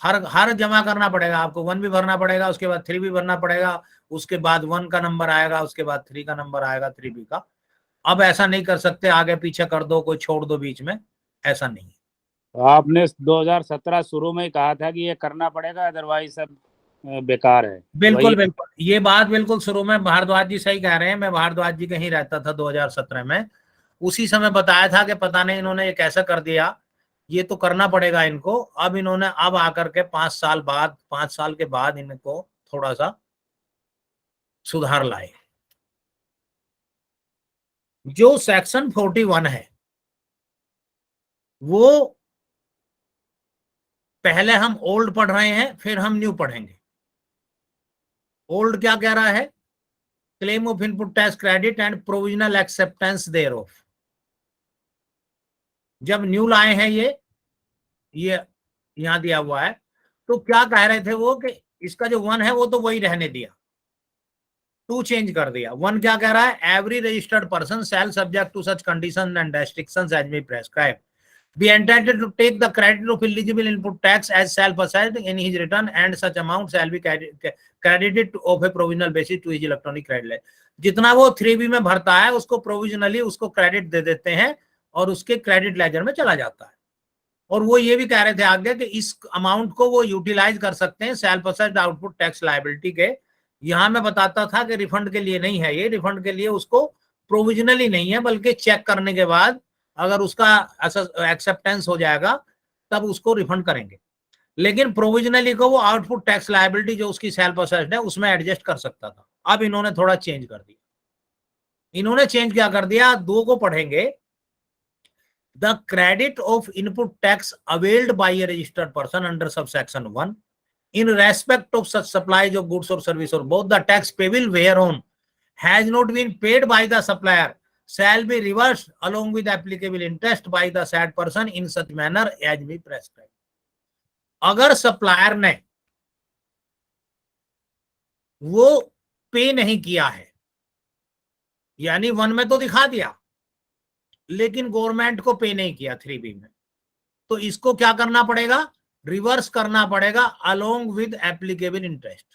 हर जमा करना पड़ेगा आपको, 1 भी भरना पड़ेगा, उसके बाद 3 भी भरना पड़ेगा, उसके बाद 1 का नंबर आएगा, उसके बाद 3 का नंबर आएगा 3B का। अब ऐसा नहीं कर सकते आगे पीछे कर दो, कोई छोड़ दो बीच में, ऐसा नहीं है। तो आपने 2017 शुरू में ही कहा था कि ये करना पड़ेगा, अदरवाइज सब बेकार है। बिल्कुल बिल्कुल, ये बात बिल्कुल शुरू में भारद्वाज जी सही कह रहे हैं। मैं भारद्वाज जी कहीं रहता था 2017 में, उसी समय बताया था कि पता नहीं इन्होंने ये कैसा कर दिया, ये तो करना पड़ेगा इनको। अब इन्होंने अब आकर के 5 साल के बाद इनको थोड़ा सा सुधार लाए। जो सेक्शन 41 है वो पहले हम ओल्ड पढ़ रहे हैं, फिर हम न्यू पढ़ेंगे। ओल्ड क्या कह रहा है? Claim of input tax credit and provisional acceptance thereof. जब न्यू लाए हैं ये यहां दिया हुआ है, तो क्या कह रहे थे वो कि इसका जो 1 है वो तो वही रहने दिया, 2 चेंज कर दिया। 1 क्या कह रहा है? Every registered person shall subject to such conditions and restrictions as may prescribe be entitled to take the credit of eligible input tax as self-assessed in his return, and such amount shall be credited of a provisional basis to his electronic credit ledger। जितना वो 3B में भरता है उसको provisionally उसको credit दे देते हैं और उसके क्रेडिट लेजर में चला जाता है। और वो ये भी कह रहे थे आगे कि इस अमाउंट को वो यूटिलाइज कर सकते हैं self assessed output tax liability के। यहां मैं बताता था कि रिफंड के लिए नहीं है, ये रिफंड के लिए उसको प्रोविजनली नहीं है, बल्कि चेक करने के बाद अगर उसका एक्सेप्टेंस हो जाएगा तब उसको रिफंड करेंगे। लेकिन प्रोविजनली को वो आउटपुट टैक्स लायबिलिटी जो उसकी सेल्फ असेस्ड है उसमें एडजस्ट कर सकता था। अब इन्होंने थोड़ा चेंज कर दिया। इन्होंने चेंज क्या कर दिया? 2 को पढ़ेंगे। The credit of input tax availed by a registered person under subsection 1 in respect of such supplies of goods और सर्विस और both the tax payable whereon has not been paid by the supplier shall be reversed along with applicable interest by the said person in such manner as may prescribe। अगर supplier ने वो पे नहीं किया है, यानी 1 में तो दिखा दिया लेकिन गवर्नमेंट को पे नहीं किया 3B में, तो इसको क्या करना पड़ेगा? रिवर्स करना पड़ेगा अलोंग विद एप्लीकेबल इंटरेस्ट।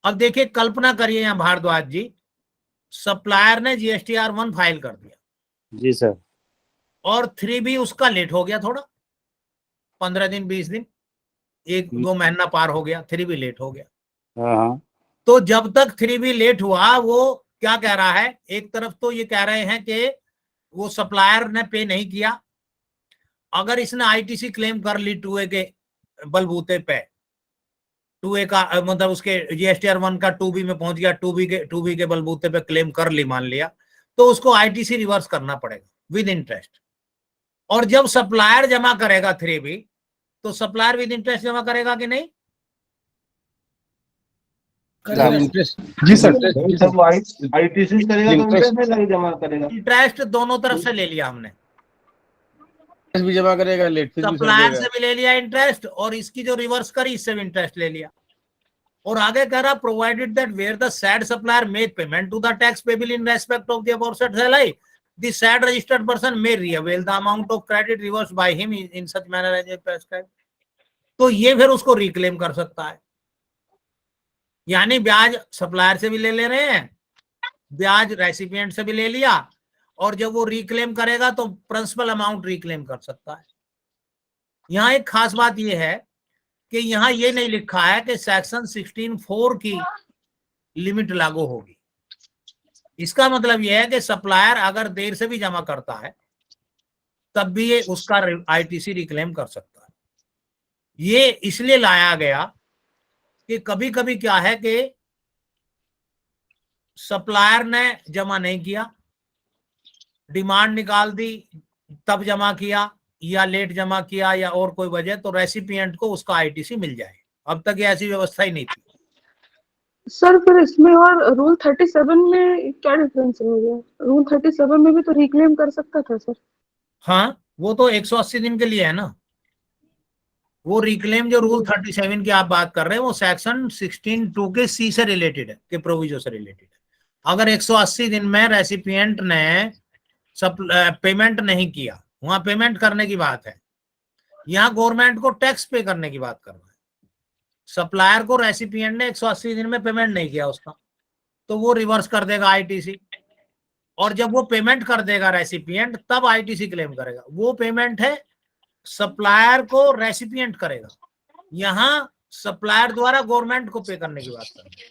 अब देखिए, कल्पना करिए यहां भारद्वाज जी, सप्लायर ने GSTR 1 फाइल कर दिया जी सर, और 3B उसका लेट हो गया थोड़ा, 15 दिन 20 दिन, 1-2 महीना पार हो गया, 3B लेट हो गया। हाँ। तो जब तक 3B लेट हुआ वो क्या कह रहा है? एक तरफ तो ये कह रहे हैं कि वो सप्लायर ने पे नहीं किया। अगर इसने ITC क्लेम कर ली 2A के बलबूते पे, 2A का मतलब उसके GSTR 1 का 2B में पहुंच गया, 2B के बलबूते पे क्लेम कर ली मान लिया, तो उसको ITC रिवर्स करना पड़ेगा विद इंटरेस्ट। और जब सप्लायर जमा करेगा 3B, तो सप्लायर विद इंटरेस्ट जमा करेगा कि नहीं? जी सर, ITC करेगा तो इंटरेस्ट नहीं जमा करेगा, इंटरेस्ट दोनों तरफ से ले लिया हमने, भी जमा करेगा, लेट फीस भी सप्लायर से भी ले लिया इंटरेस्ट और इसकी जो रिवर्स करी इससे भी इंटरेस्ट ले लिया। और आगे कह रहा provided that where the said supplier made payment to the tax payable in respect of the aforesaid salary, the said registered person may reavail the amount of credit reversed by him in such manner as prescribed. तो ये फिर उसको reclaim कर सकता है। यानी ब्याज supplier से भी ले रहे हैं, ब्याज रेसिपिएंट से भी ले लिया, और जब वो रिक्लेम करेगा तो प्रिंसिपल अमाउंट रिक्लेम कर सकता है। यहाँ एक खास बात यह है कि यहाँ ये नहीं लिखा है कि सेक्शन 16(4) की लिमिट लागू होगी। इसका मतलब यह है कि सप्लायर अगर देर से भी जमा करता है तब भी ये उसका ITC रिक्लेम कर सकता है। ये इसलिए लाया गया कि कभी कभी क्या है कि सप्लायर ने जमा नहीं किया, डिमांड निकाल दी तब जमा किया, या लेट जमा किया, या और कोई वजह, तो रेसिपिएंट को उसका ITC मिल जाए। अब तक ये ऐसी व्यवस्था ही नहीं थी। सर फिर इसमें और रूल 37 में क्या डिफरेंस हो गया? रूल 37 में भी तो रिक्लेम कर सकता था सर। हाँ, वो तो 180 दिन के लिए है ना। वो रिक्लेम जो रूल 37 की आप बात कर रहे हैं वो सेक्शन 16(2) के C से रिलेटेड है, के प्रोविजन से रिलेटेड है। अगर 180 दिन में रेसिपिएंट ने पेमेंट नहीं किया, वहां पेमेंट करने की बात है, यहाँ गवर्नमेंट को टैक्स पे करने की बात कर रहा है। सप्लायर को रेसिपिएंट ने 180 दिन में पेमेंट नहीं किया उसका, तो वो रिवर्स कर देगा ITC। और जब वो पेमेंट कर देगा रेसिपिएंट तब आईटीसी क्लेम करेगा। वो पेमेंट है सप्लायर को रेसिपिएंट करेगा, यहाँ सप्लायर द्वारा गवर्नमेंट को पे करने की बात कर रहे हैं।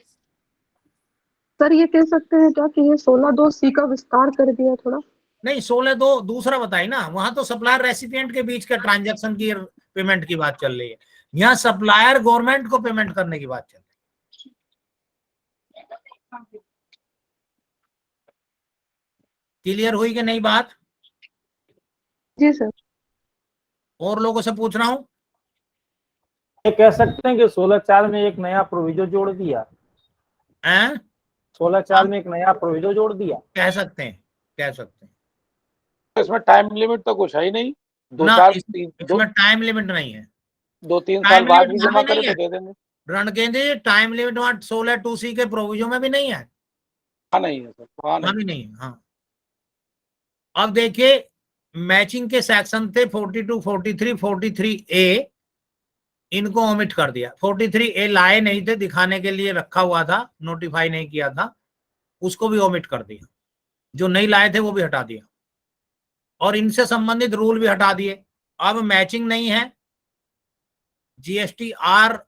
सर ये कह सकते हैं क्या कि ये 16(2)(c) का विस्तार कर दिया थोड़ा? नहीं 16(2) दूसरा बताई ना, वहां तो सप्लायर रेसिपिएंट के बीच के ट्रांजैक्शन की पेमेंट की बात चल रही है, यहाँ सप्लायर गवर्नमेंट को पेमेंट करने की बात चल रही है। क्लियर हुई कि नहीं बात? जी सर। और लोगों से पूछ रहा हूं, ये कह सकते हैं कि 16(4) में एक नया प्रोविजो जोड़ दिया, 16(4) में एक नया प्रोविजो जोड़ दिया, कह सकते हैं, कह सकते हैं। इसमें टाइम लिमिट तो कुछ है ही नहीं, इसमें टाइम लिमिट नहीं है, 2-3 साल बाद भी जमा करे तो दे देंगे। रणकेंद्र टाइम लिमिट वहां 16(2)(c) के प्रोविजन में भी नहीं है। हाँ नहीं है सर, हाँ भी नहीं है। हाँ अब देखिए मैचिंग के सेक्शन थे 42, 43, 43A, इनको ओमिट कर दिया। 43A लाए नहीं थे, दिखाने के लिए रखा हुआ था, नोटिफाई नहीं किया था, उसको भी ओमिट कर दिया। जो नहीं लाए थे वो भी हटा दिया और इनसे संबंधित रूल भी हटा दिए। अब मैचिंग नहीं है, GSTR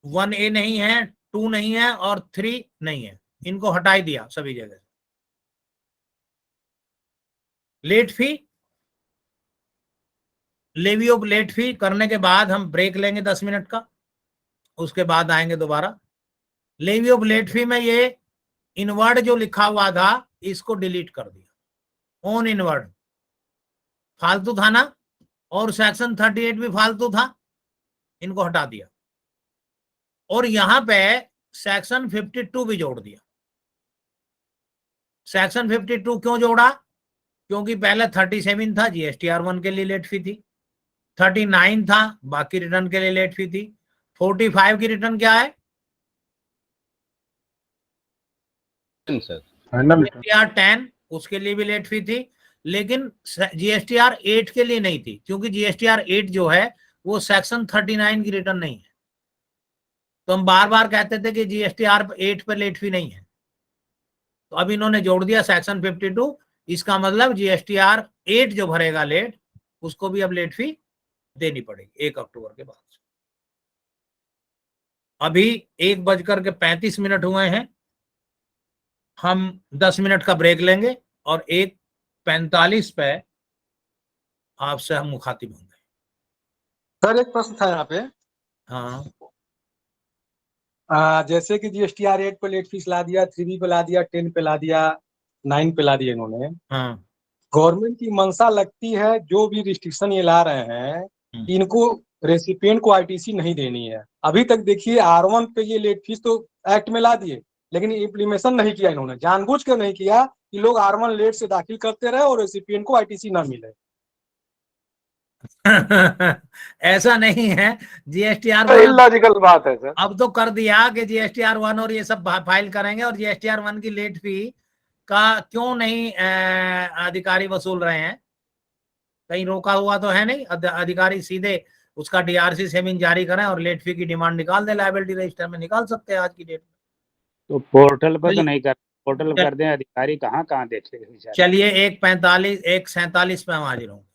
1A नहीं है, 2 नहीं है और 3 नहीं है, इनको हटा ही दिया सभी जगह। Late fee, levy of late fee करने के बाद हम ब्रेक लेंगे 10 मिनट का, उसके बाद आएंगे दोबारा। लेवी ऑफ लेट फी में ये इनवर्ड जो लिखा हुआ था इसको डिलीट कर दिया, ऑन इनवर्ड फालतू था ना, और सेक्शन 38 भी फालतू था, इनको हटा दिया। और यहां पे सेक्शन 52 भी जोड़ दिया। सेक्शन 52 क्यों जोड़ा? क्योंकि पहले 37 था, GSTR 1 के लिए लेट फी थी, 39 था, बाकी रिटर्न के लिए लेट फी थी, 45 की रिटर्न क्या है? GSTR 10, उसके लिए भी लेट फी थी, लेकिन GSTR 8 के लिए नहीं थी, क्योंकि GSTR 8 जो है वो सेक्शन 39 की रिटर्न नहीं है। तो हम बार बार कहते थे कि GSTR 8 पर लेट फी नहीं है, तो अब इन्होंने जोड़ दिया सेक्शन 52। इसका मतलब GSTR 8 जो भरेगा लेट, उसको भी अब लेट फी देनी पड़ेगी 1 अक्टूबर के बाद। अभी 1:35 हुए हैं, हम 10 मिनट का ब्रेक लेंगे और 1:45 पे आपसे हम मुखातिब होंगे। सर एक प्रश्न था यहाँ पे। हाँ जैसे कि GSTR 8 पे लेट फीस ला दिया, 3B पे ला दिया, 10 पे ला दिया, 9 पे ला दिया इन्होंने। हाँ गवर्नमेंट की मंशा लगती है जो भी रिस्ट्रिक्शन ये ला रहे हैं इनको रेसिपिएंट को ITC नहीं देनी है। अभी तक देखिए R1 पे ये लेट फीस तो एक्ट में ला दिए, लेकिन इम्प्लीमेशन नहीं किया इन्होंने, जानबूझ कर नहीं किया कि लोग R1 लेट से दाखिल करते रहे और रेसिपिएंट को ITC ना मिले। ऐसा नहीं है, GSTR इलॉजिकल बात है सर। अब तो कर दिया कि GSTR 1 और ये सब फाइल करेंगे, और GSTR 1 की लेट फी का क्यों नहीं अधिकारी वसूल रहे हैं? कहीं रोका हुआ तो है नहीं, अधिकारी सीधे उसका DRC सेविंग जारी करें और लेट फी की डिमांड निकाल दे, लायबिलिटी रजिस्टर में निकाल सकते हैं आज की डेट में। तो पोर्टल पे तो नहीं कर, पोर्टल कर दें, अधिकारी कहाँ कहाँ देखेगा। चलिए 1:47 पे हम हाजिर हूँ।